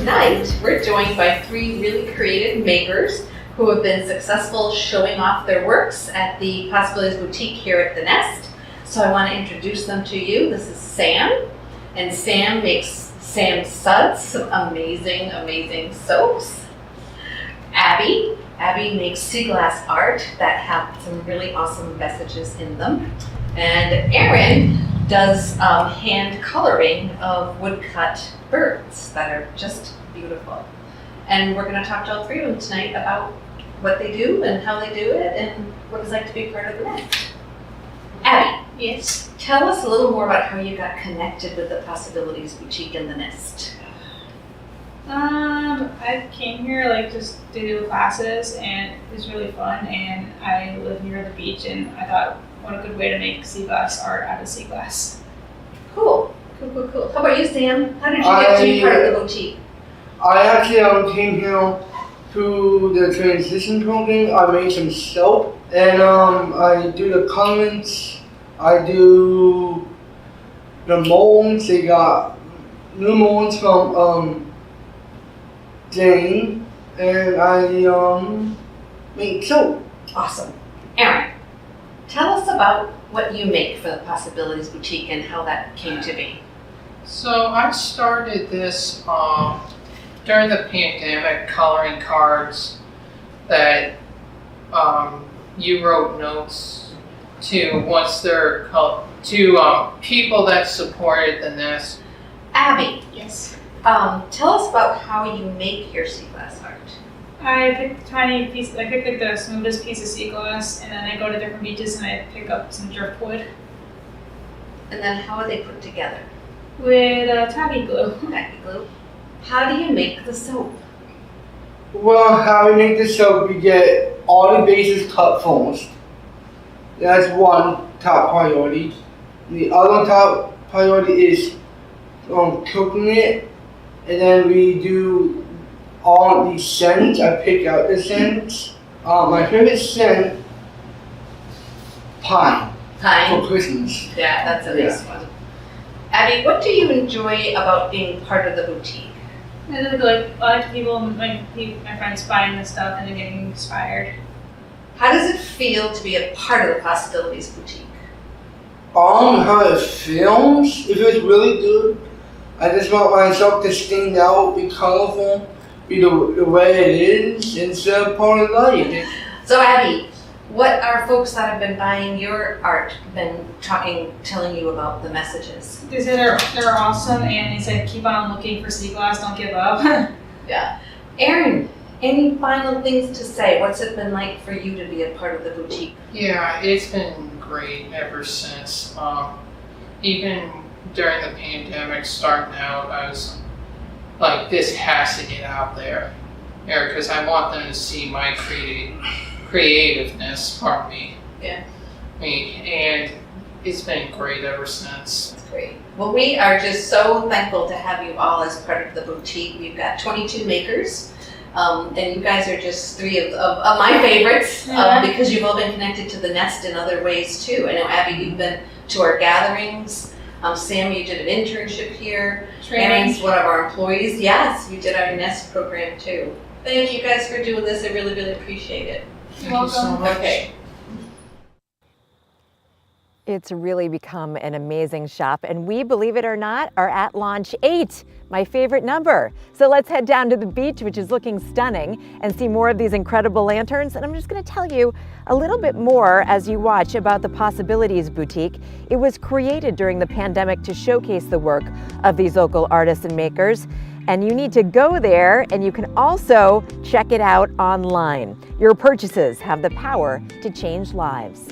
Tonight, we're joined by three really creative makers who have been successful showing off their works at the Possibilities Boutique here at the Nest. So I want to introduce them to you. This is Sam, and Sam makes Sam Suds, some amazing, amazing soaps. Abby makes sea glass art that have some really awesome messages in them. And Erin does hand coloring of woodcut birds that are just beautiful. And we're going to talk to all three of them tonight about what they do and how they do it and what it's like to be part of the Nest. Abby, Yes. tell us a little more about how you got connected with the Possibilities Boutique and the Nest. I came here just to do classes, and it was really fun, and I live near the beach, and I thought, what a good way to make sea glass art out of sea glass. Cool. How about you, Sam? How did you get to be part of the boutique? I actually came here through the transition program. I made some soap, and I do the comments. I do the molds. They got new molds from Jane, and I make soap. Awesome. Erin, tell us about what you make for the Possibilities Boutique and how that came to be. So I started this during the pandemic, coloring cards that you wrote notes to people that supported the Nest. Abby, Yes. tell us about how you make your sea glass art. I picked a tiny piece, I picked the smoothest piece of sea glass, and then I go to different beaches and I pick up some driftwood And then how are they put together? with tacky glue. Tacky glue. How do you make the soap? Well, how we make the soap, we get all the bases cut first. That's one top priority. The other top priority is cooking it, and then we do all the scents. I pick out the scents. My favorite scent, pine. For Christmas. Yeah, that's a nice one. Abby, what do you enjoy about being part of the boutique? I like people, my friends buying this stuff and then getting inspired. How does it feel to be a part of the Possibilities Boutique? How it feels, it feels really good. I just want myself to stand out, be colorful, be the way it is, instead of part of life. So Abby, what are folks that have been buying your art been telling you about the messages? They say they're awesome, and they said keep on looking for sea glass, don't give up. Yeah. Erin, any final things to say? What's it been like for you to be a part of the boutique? Yeah, it's been great ever since. Even during the pandemic starting out, I was like, this has to get out there. Because I want them to see my creativeness, pardon me. Yeah. And it's been great ever since. That's great. Well, we are just so thankful to have you all as part of the boutique. We've got 22 makers, and you guys are just three of my favorites because you've all been connected to the Nest in other ways too. I know, Abby, you've been to our gatherings. Sam, you did an internship here. Erin's one of our employees. Yes, you did our Nest program too. Thank you guys for doing this. I really, really appreciate it. You're welcome. Thank you so much. Okay. It's really become an amazing shop, and we, believe it or not, are at launch 8, my favorite number. So let's head down to the beach, which is looking stunning, and see more of these incredible lanterns. And I'm just going to tell you a little bit more as you watch about the Possibilities Boutique. It was created during the pandemic to showcase the work of these local artists and makers. And you need to go there, and you can also check it out online. Your purchases have the power to change lives.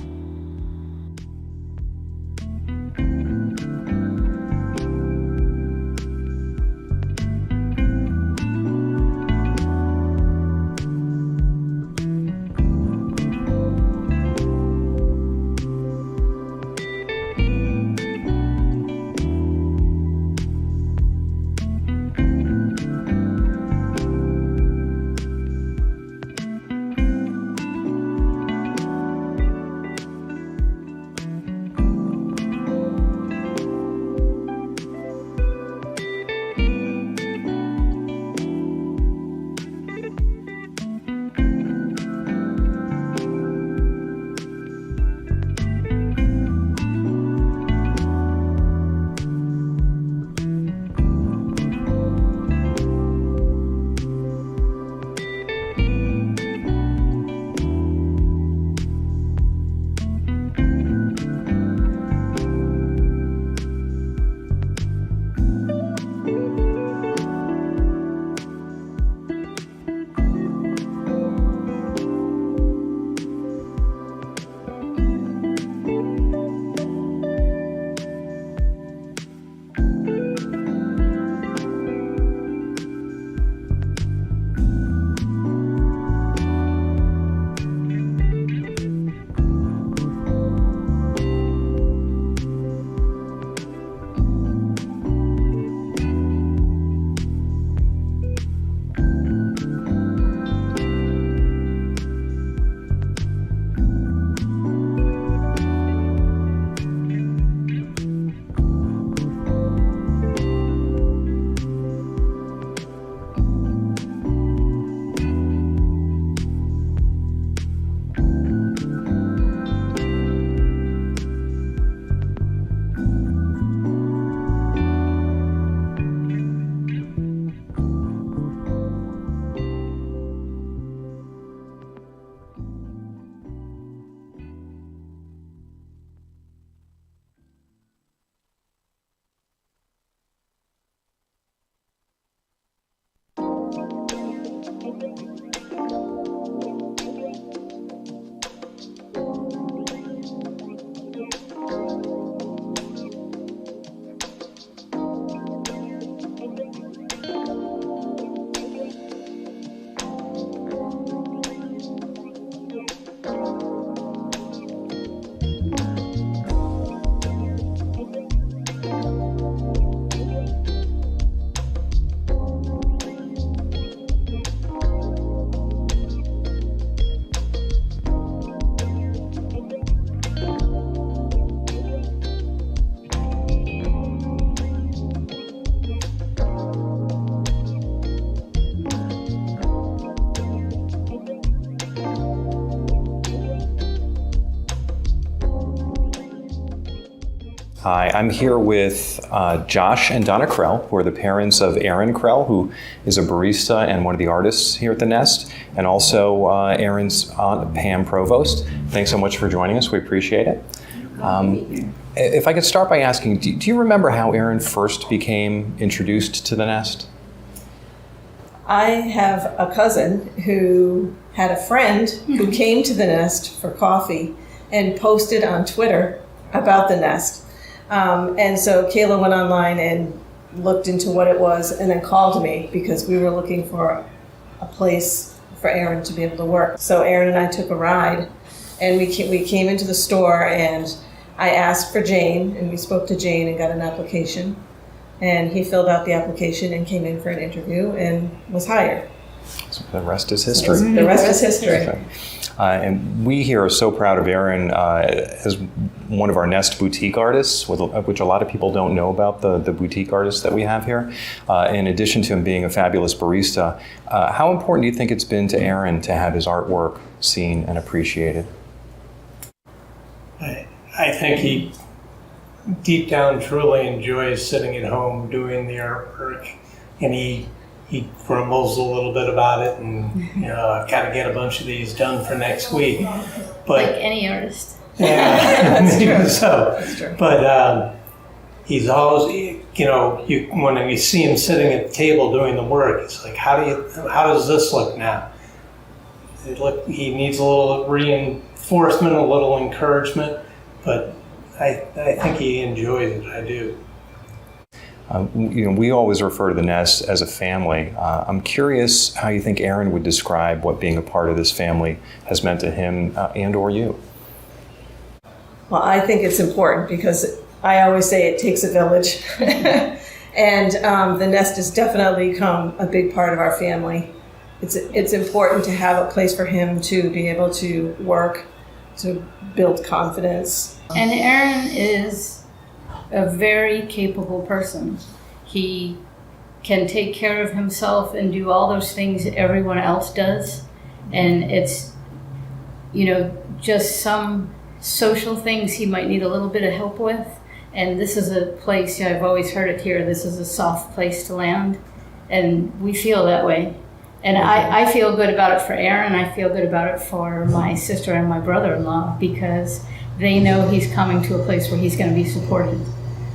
Hi, I'm here with Josh and Donna Krell, who are the parents of Aaron Krell, who is a barista and one of the artists here at the Nest, and also Aaron's aunt, Pam Provost. Thanks so much for joining us. We appreciate it. If I could start by asking, do you remember how Aaron first became introduced to the Nest? I have a cousin who had a friend who came to the Nest for coffee and posted on Twitter about the Nest. And so Kayla went online and looked into what it was and then called me because we were looking for a place for Aaron to be able to work. So Aaron and I took a ride and we came into the store and I asked for Jane and we spoke to Jane and got an application. And he filled out the application and came in for an interview and was hired. So the rest is history. The rest is history. And we here are so proud of Aaron as one of our Nest boutique artists, which a lot of people don't know about the boutique artists that we have here. In addition to him being a fabulous barista, how important do you think it's been to Aaron to have his artwork seen and appreciated? I think he deep down truly enjoys sitting at home doing the artwork, and he grumbles a little bit about it, and I've got to get a bunch of these done for next week. But like any artist. Yeah, That's true. So, That's true. But he's always, when you see him sitting at the table doing the work, it's like, how does this look now? He needs a little reinforcement, a little encouragement, but I think he enjoys it. I do. We always refer to the Nest as a family. I'm curious how you think Aaron would describe what being a part of this family has meant to him and or you. Well, I think it's important because I always say it takes a village. And the Nest has definitely become a big part of our family. It's important to have a place for him to be able to work, to build confidence. And Aaron is a very capable person. He can take care of himself and do all those things everyone else does. And it's, just some social things he might need a little bit of help with. And this is a place, I've always heard it here, this is a soft place to land. And we feel that way. And I feel good about it for Aaron. I feel good about it for my sister and my brother-in-law because they know he's coming to a place where he's going to be supported.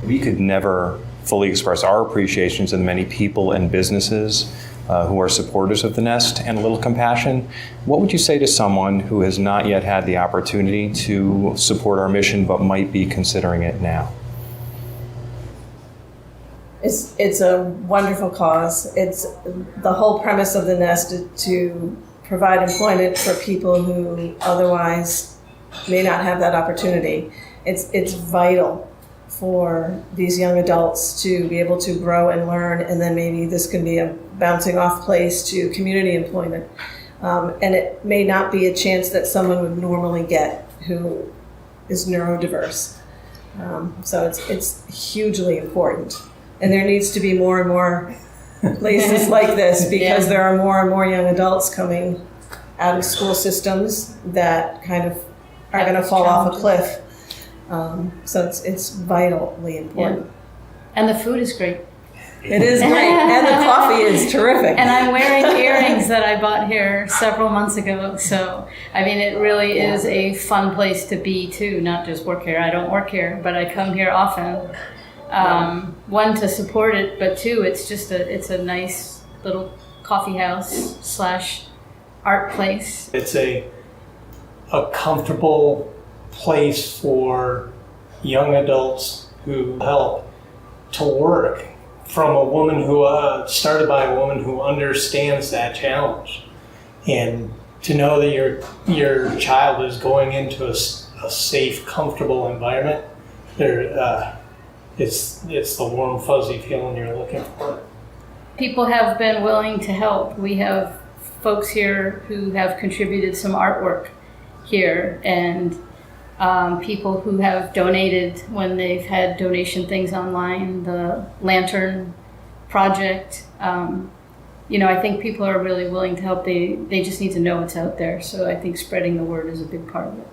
We could never fully express our appreciation to the many people and businesses who are supporters of the Nest and a little compassion. What would you say to someone who has not yet had the opportunity to support our mission but might be considering it now? It's a wonderful cause. It's the whole premise of the Nest to provide employment for people who otherwise may not have that opportunity. It's vital for these young adults to be able to grow and learn, and then maybe this can be a bouncing off place to community employment. And it may not be a chance that someone would normally get who is neurodiverse. So it's hugely important. And there needs to be more and more places like this because there are more and more young adults coming out of school systems that kind of are going to fall off a cliff. So it's vitally important. Yeah. And the food is great. It is great. And the coffee is terrific. And I'm wearing earrings that I bought here several months ago. So, it really is a fun place to be too, not just work here. I don't work here, but I come here often. One, to support it, but two, it's a nice little coffee house / art place. It's a comfortable place for young adults who help to work from a woman who started by a woman who understands that challenge, and to know that your child is going into a safe, comfortable environment. It's the warm, fuzzy feeling you're looking for. People have been willing to help. We have folks here who have contributed some artwork here, and people who have donated when they've had donation things online, the Lantern Project. I think people are really willing to help. They just need to know it's out there. So I think spreading the word is a big part of it.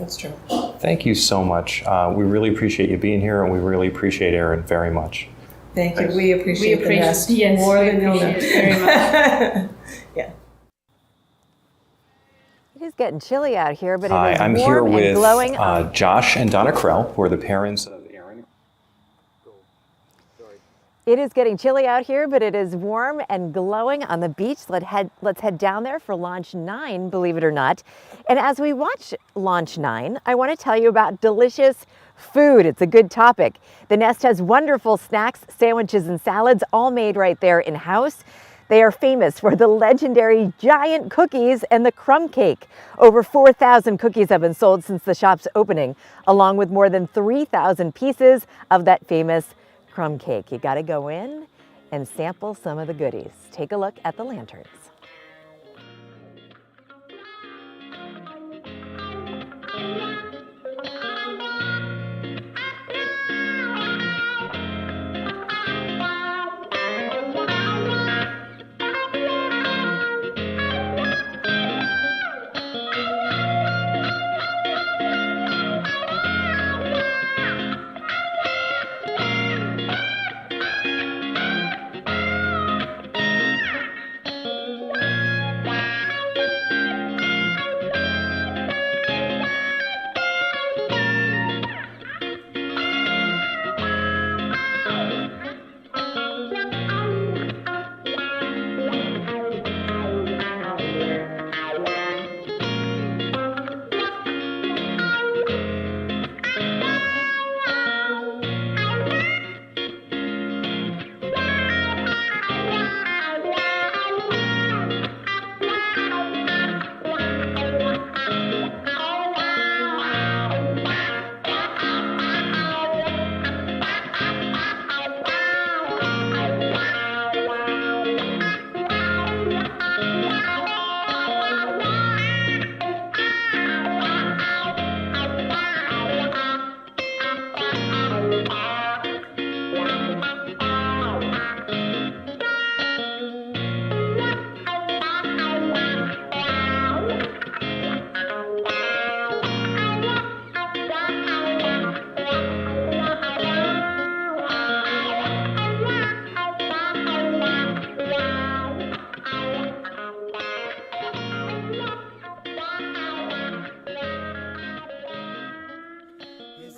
That's true. Thank you so much. We really appreciate you being here, and we really appreciate Erin very much. Thank you. We appreciate the nest yes, more we than you'll know. appreciate it very much. Yeah. It is getting chilly out here, but Hi, it is I'm warm here and with glowing. Josh and Donna Krell, who are the parents of Erin. It is getting chilly out here, but it is warm and glowing on the beach. Let's head down there for Launch 9, believe it or not. And as we watch Launch 9, I want to tell you about delicious food. It's a good topic. The Nest has wonderful snacks, sandwiches, and salads, all made right there in-house. They are famous for the legendary giant cookies and the crumb cake. Over 4,000 cookies have been sold since the shop's opening, along with more than 3,000 pieces of that famous crumb cake. You got to go in and sample some of the goodies. Take a look at the lanterns.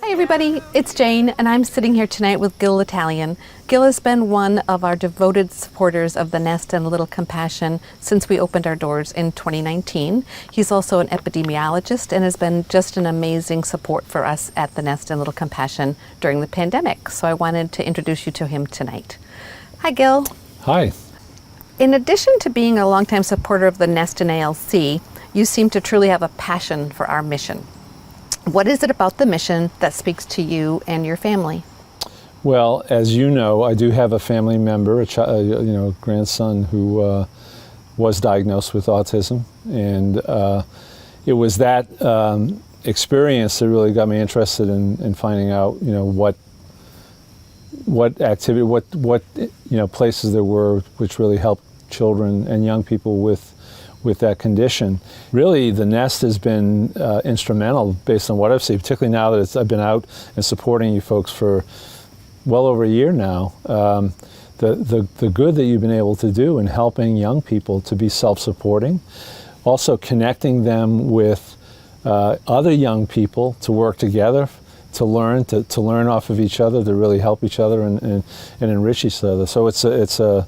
Hi everybody, it's Jane and I'm sitting here tonight with Gil Italian. Gil has been one of our devoted supporters of the Nest and Little Compassion since we opened our doors in 2019. He's also an epidemiologist and has been just an amazing support for us at the Nest and Little Compassion during the pandemic. So I wanted to introduce you to him tonight. Hi Gil. Hi. In addition to being a longtime supporter of the Nest and ALC, you seem to truly have a passion for our mission. What is it about the mission that speaks to you and your family? Well, as you know, I do have a family member, a grandson who was diagnosed with autism, and it was that experience that really got me interested in finding out, what activity, what places there were which really helped children and young people with that condition. Really, the Nest has been instrumental based on what I've seen, particularly now that I've been out and supporting you folks for well over a year now. The good that you've been able to do in helping young people to be self-supporting, also connecting them with other young people to work together, to learn off of each other, to really help each other and enrich each other. So it's a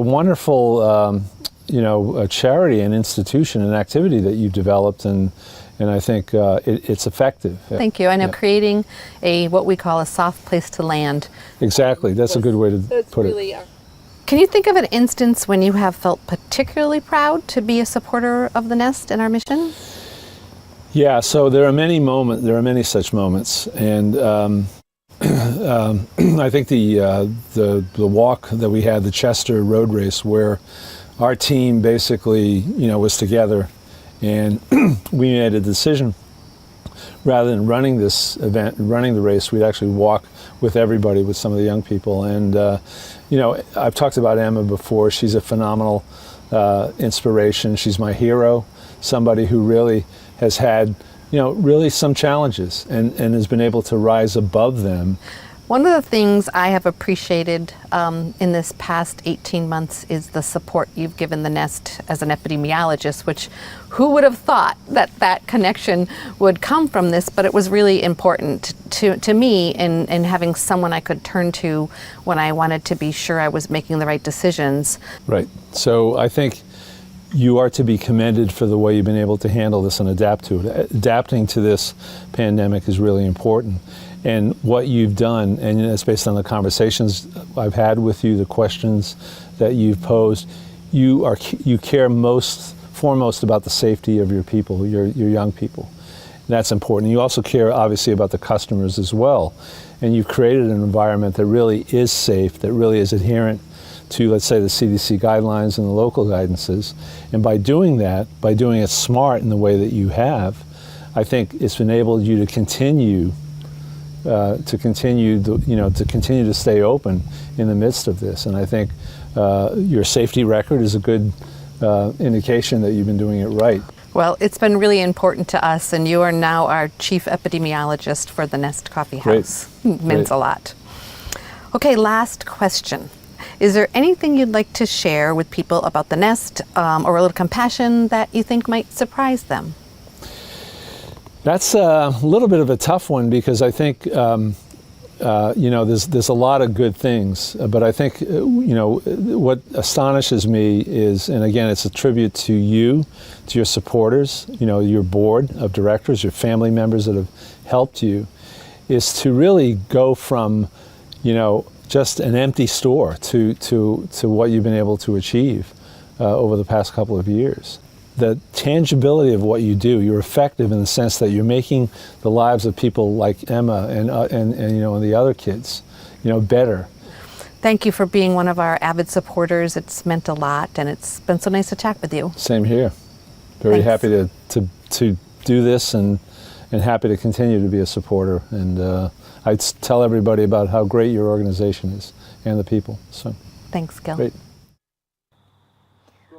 wonderful a charity and institution and activity that you've developed, and I think it's effective. Thank you. I know creating what we call a soft place to land. Exactly. That's a good way to put it. Can you think of an instance when you have felt particularly proud to be a supporter of the Nest and our mission? Yeah. So there are many such moments, and I think the walk that we had, the Chester Road Race, where our team basically, was together, and we made a decision. Rather than running this event, running the race, we'd actually walk with everybody, with some of the young people. And I've talked about Emma before. She's a phenomenal inspiration. She's my hero, somebody who really has had really some challenges and has been able to rise above them. One of the things I have appreciated in this past 18 months is the support you've given the nest as an epidemiologist, which who would have thought that connection would come from this, but it was really important to me in having someone I could turn to when I wanted to be sure I was making the right decisions. Right. So I think you are to be commended for the way you've been able to handle this and adapt to it. Adapting to this pandemic is really important. And what you've done, and it's based on the conversations I've had with you, the questions that you've posed, you care foremost about the safety of your people, your young people. That's important. You also care, obviously, about the customers as well. And you've created an environment that really is safe, that really is adherent to, let's say, the CDC guidelines and the local guidances. And by doing that, by doing it smart in the way that you have, I think it's enabled you to continue to stay open in the midst of this. And I think your safety record is a good indication that you've been doing it right. Well, it's been really important to us, and you are now our chief epidemiologist for the Nest Coffee House. Means a lot. Okay, last question. Is there anything you'd like to share with people about the Nest or a little compassion that you think might surprise them? That's a little bit of a tough one because I think, there's a lot of good things, but I think, what astonishes me is, and again, it's a tribute to you, to your supporters, your board of directors, your family members that have helped you, is to really go from, just an empty store to what you've been able to achieve over the past couple of years. The tangibility of what you do, you're effective in the sense that you're making the lives of people like Emma and the other kids, better. Thank you for being one of our avid supporters. It's meant a lot, and it's been so nice to chat with you. Same here. Very happy to do this and happy to continue to be a supporter. And I'd tell everybody about how great your organization is and the people. So thanks, Gil. Great.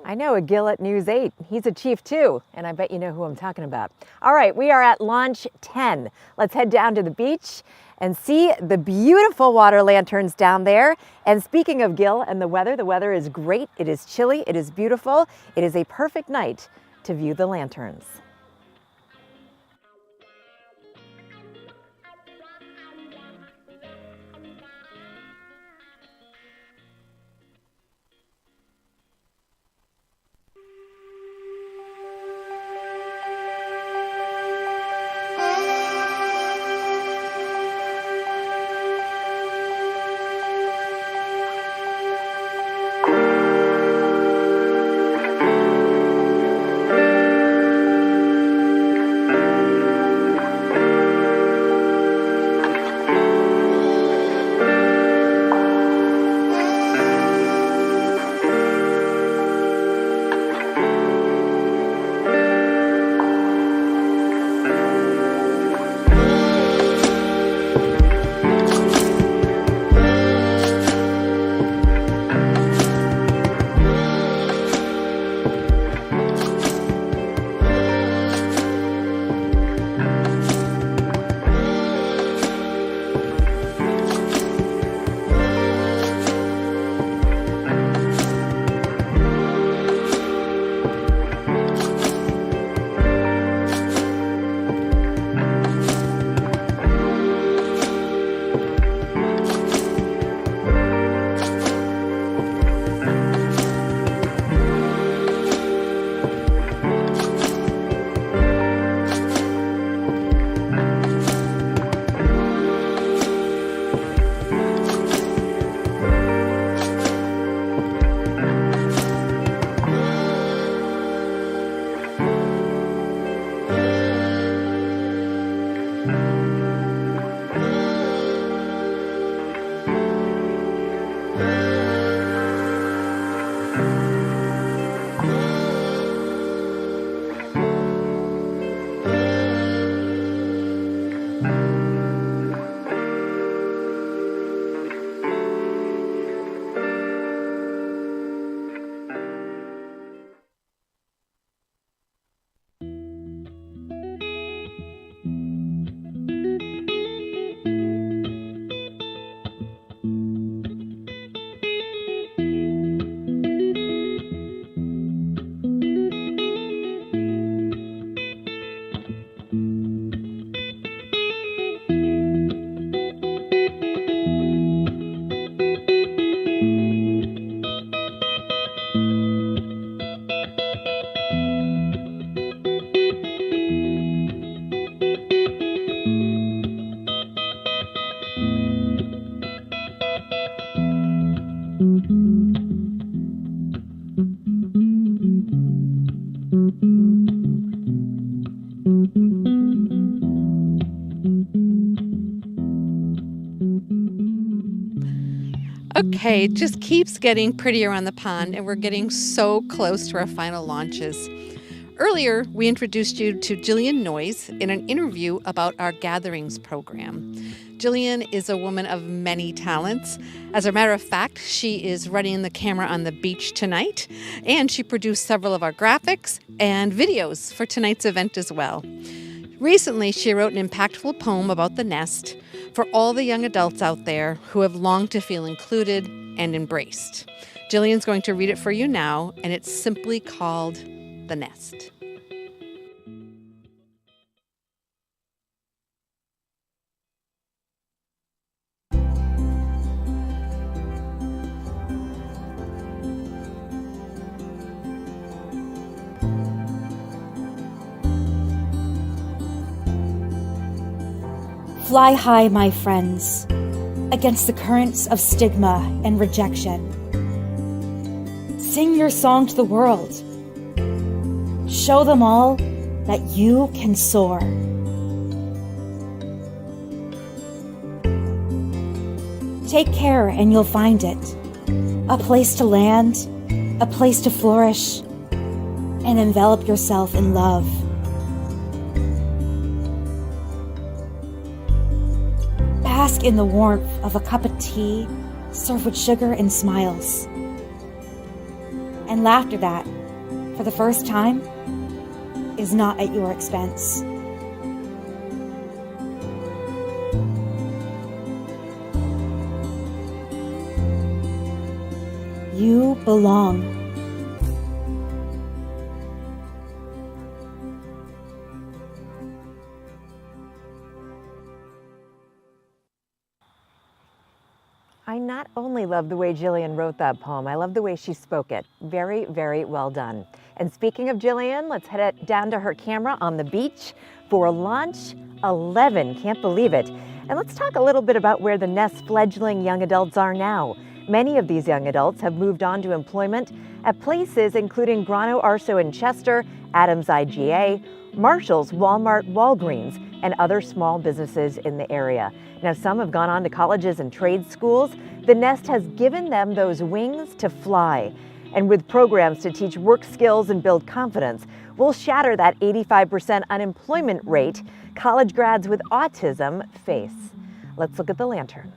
I know a Gil at News 8. He's a chief too, and I bet you know who I'm talking about. All right, we are at Launch 10. Let's head down to the beach and see the beautiful water lanterns down there. And speaking of Gil and the weather is great. It is chilly, it is beautiful. It is a perfect night to view the lanterns. Okay, it just keeps getting prettier on the pond, and we're getting so close to our final launches. Earlier, we introduced you to Jillian Noyes in an interview about our Gatherings program. Jillian is a woman of many talents. As a matter of fact, she is running the camera on the beach tonight, and she produced several of our graphics and videos for tonight's event as well. Recently, she wrote an impactful poem about the nest for all the young adults out there who have longed to feel included and embraced. Jillian's going to read it for you now, and it's simply called The Nest. Fly high, my friends, against the currents of stigma and rejection. Sing your song to the world. Show them all that you can soar. Take care and you'll find it. A place to land, a place to flourish, and envelop yourself in love. Bask in the warmth of a cup of tea served with sugar and smiles. And laughter that, for the first time, is not at your expense. You belong. I not only love the way Jillian wrote that poem, I love the way she spoke it. Very, very well done. And speaking of Jillian, let's head down to her camera on the beach for launch 11. Can't believe it. And let's talk a little bit about where the Nest fledgling young adults are now. Many of these young adults have moved on to employment at places including Grano Arso in Chester, Adams IGA, Marshall's, Walmart, Walgreens, and other small businesses in the area. Now, some have gone on to colleges and trade schools. The Nest has given them those wings to fly. And with programs to teach work skills and build confidence, we'll shatter that 85% unemployment rate college grads with autism face. Let's look at the lanterns.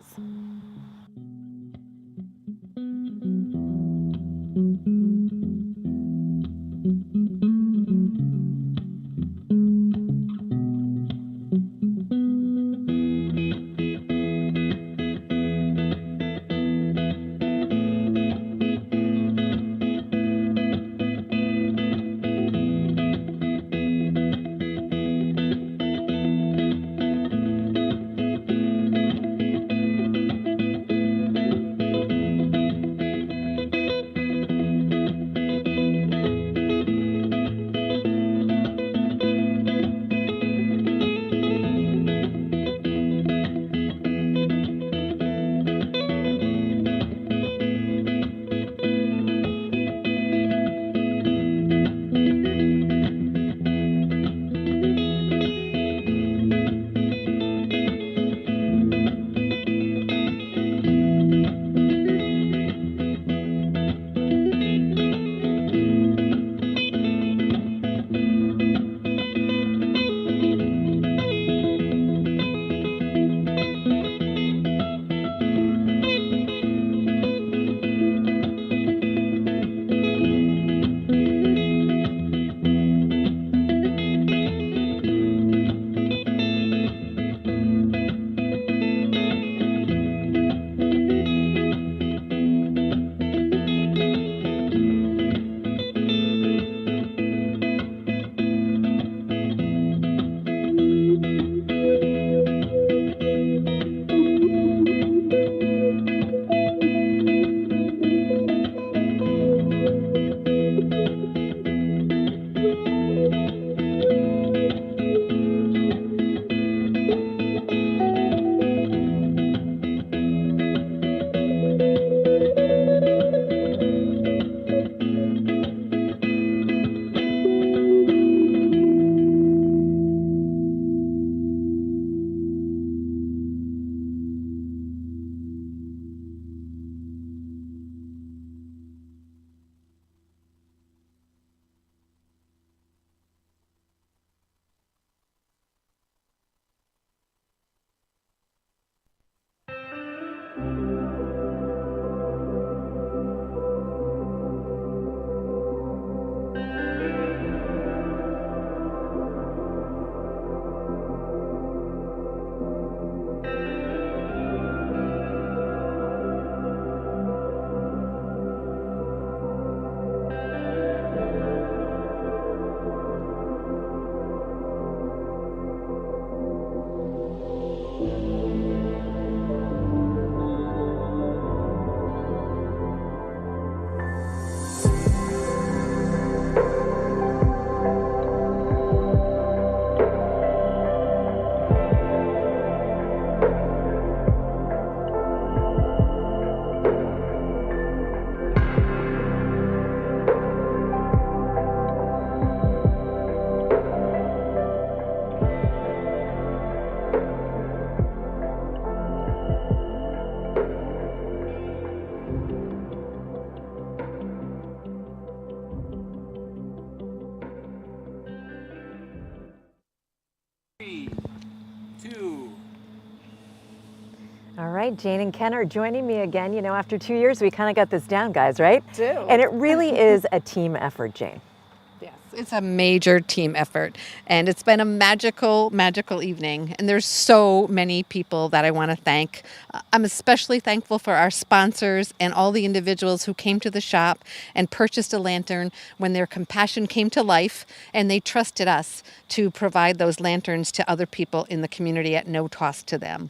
3, 2. All right, Jane and Ken are joining me again. You know, after 2 years, we kind of got this down, guys, right? Do. And it really is a team effort, Jane. Yes, it's a major team effort, and it's been a magical, magical evening. And there's so many people that I want to thank. I'm especially thankful for our sponsors and all the individuals who came to the shop and purchased a lantern when their compassion came to life, and they trusted us to provide those lanterns to other people in the community at no cost to them.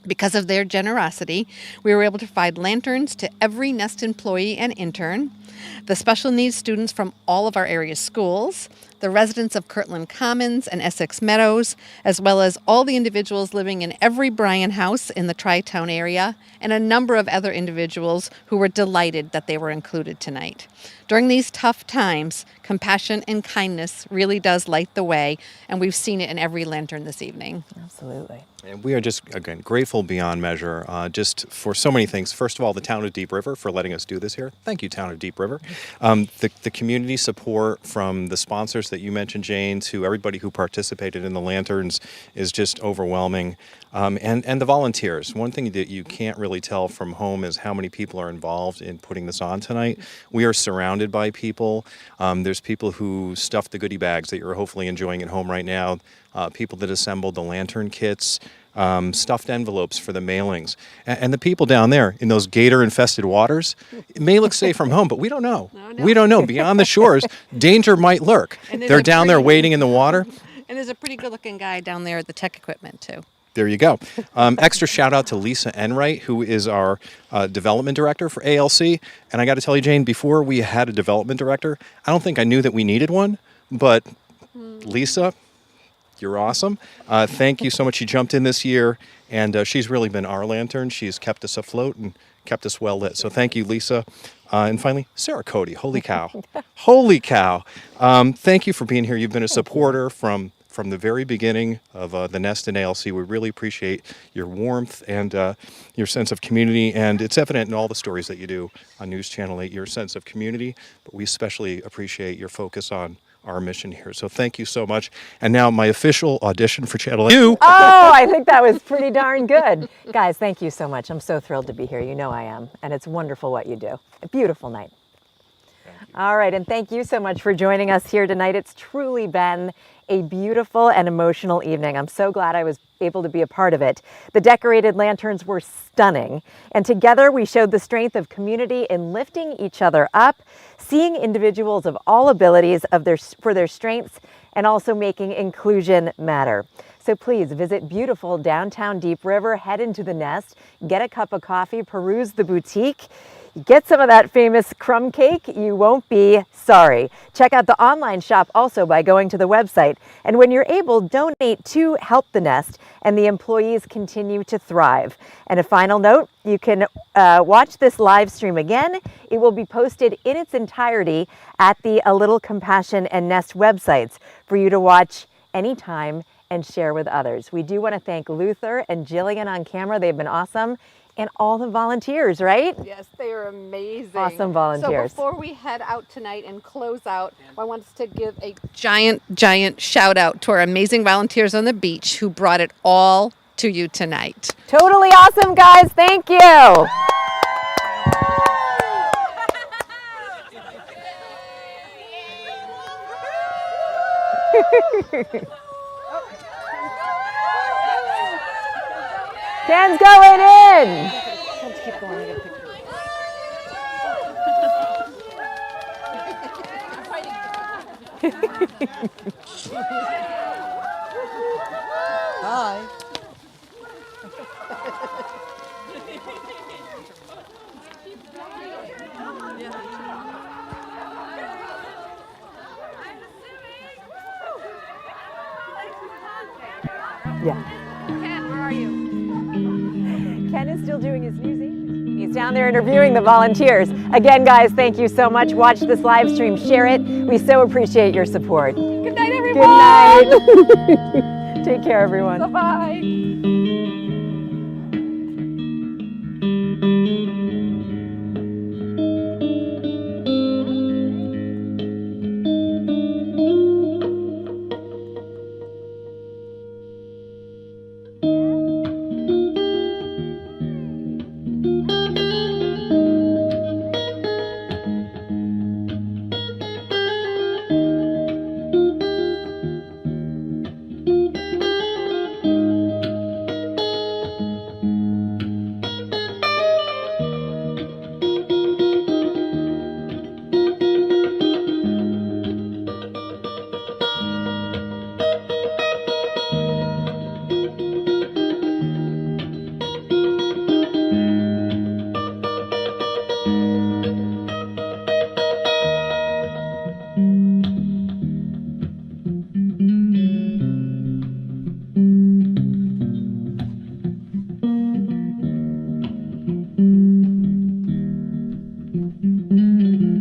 Because of their generosity, we were able to provide lanterns to every Nest employee and intern, the special needs students from all of our area schools, the residents of Kirtland Commons and Essex Meadows, as well as all the individuals living in every Bryan house in the Tri-Town area, and a number of other individuals who were delighted that they were included tonight. During these tough times, compassion and kindness really does light the way, and we've seen it in every lantern this evening. Absolutely. And we are just, again, grateful beyond measure just for so many things. First of all, the town of Deep River for letting us do this here. Thank you, town of Deep River. The community support from the sponsors that you mentioned, Jane, to everybody who participated in the lanterns is just overwhelming. And the volunteers. One thing that you can't really tell from home is how many people are involved in putting this on tonight. We are surrounded by people. There's people who stuffed the goodie bags that you're hopefully enjoying at home right now. People that assembled the lantern kits, stuffed envelopes for the mailings. And the people down there in those gator-infested waters, it may look safe from home, but we don't know. We don't know. Beyond the shores, danger might lurk. They're down there waiting in the water. And there's a pretty good-looking guy down there at the tech equipment, too. There you go. Extra shout out to Lisa Enright, who is our development director for ALC. And I got to tell you, Jane, before we had a development director, I don't think I knew that we needed one. But Lisa, you're awesome. Thank you so much. She jumped in this year, and she's really been our lantern. She's kept us afloat and kept us well lit. So thank you, Lisa. And finally, Sarah Cody. Holy cow. Holy cow. Thank you for being here. You've been a supporter from the very beginning of the Nest and ALC. We really appreciate your warmth and your sense of community, and it's evident in all the stories that you do on News Channel 8, your sense of community, but we especially appreciate your focus on our mission here. So thank you so much. And now my official audition for Channel 8. Oh, I think that was pretty darn good. Guys, thank you so much. I'm so thrilled to be here. You know I am, and it's wonderful what you do. A beautiful night. All right, and thank you so much for joining us here tonight. It's truly been a beautiful and emotional evening. I'm so glad I was able to be a part of it. The decorated lanterns were stunning, and together we showed the strength of community in lifting each other up, seeing individuals of all abilities for their strengths, and also making inclusion matter. So please visit beautiful downtown Deep River, head into the Nest, get a cup of coffee, peruse the boutique. Get some of that famous crumb cake. You won't be sorry. Check out the online shop also by going to the website. And when you're able, donate to help the Nest and the employees continue to thrive. And a final note, you can watch this live stream again. It will be posted in its entirety at the A Little Compassion and Nest websites for you to watch anytime and share with others. We do want to thank Luther and Jillian on camera. They've been awesome. And all the volunteers, right? Yes, they are amazing. Awesome volunteers. So before we head out tonight and close out, I want us to give a giant shout out to our amazing volunteers on the beach who brought it all to you tonight. Totally awesome, guys. Thank you. Ken's going in. Let's keep going. I get a picture. Hi. Yeah. Ken, where are you? Ken is still doing his news agency. He's down there interviewing the volunteers. Again, guys, thank you so much. Watch this live stream, share it. We so appreciate your support. Good night, everyone. Good night. Take care, everyone. Bye-bye. you.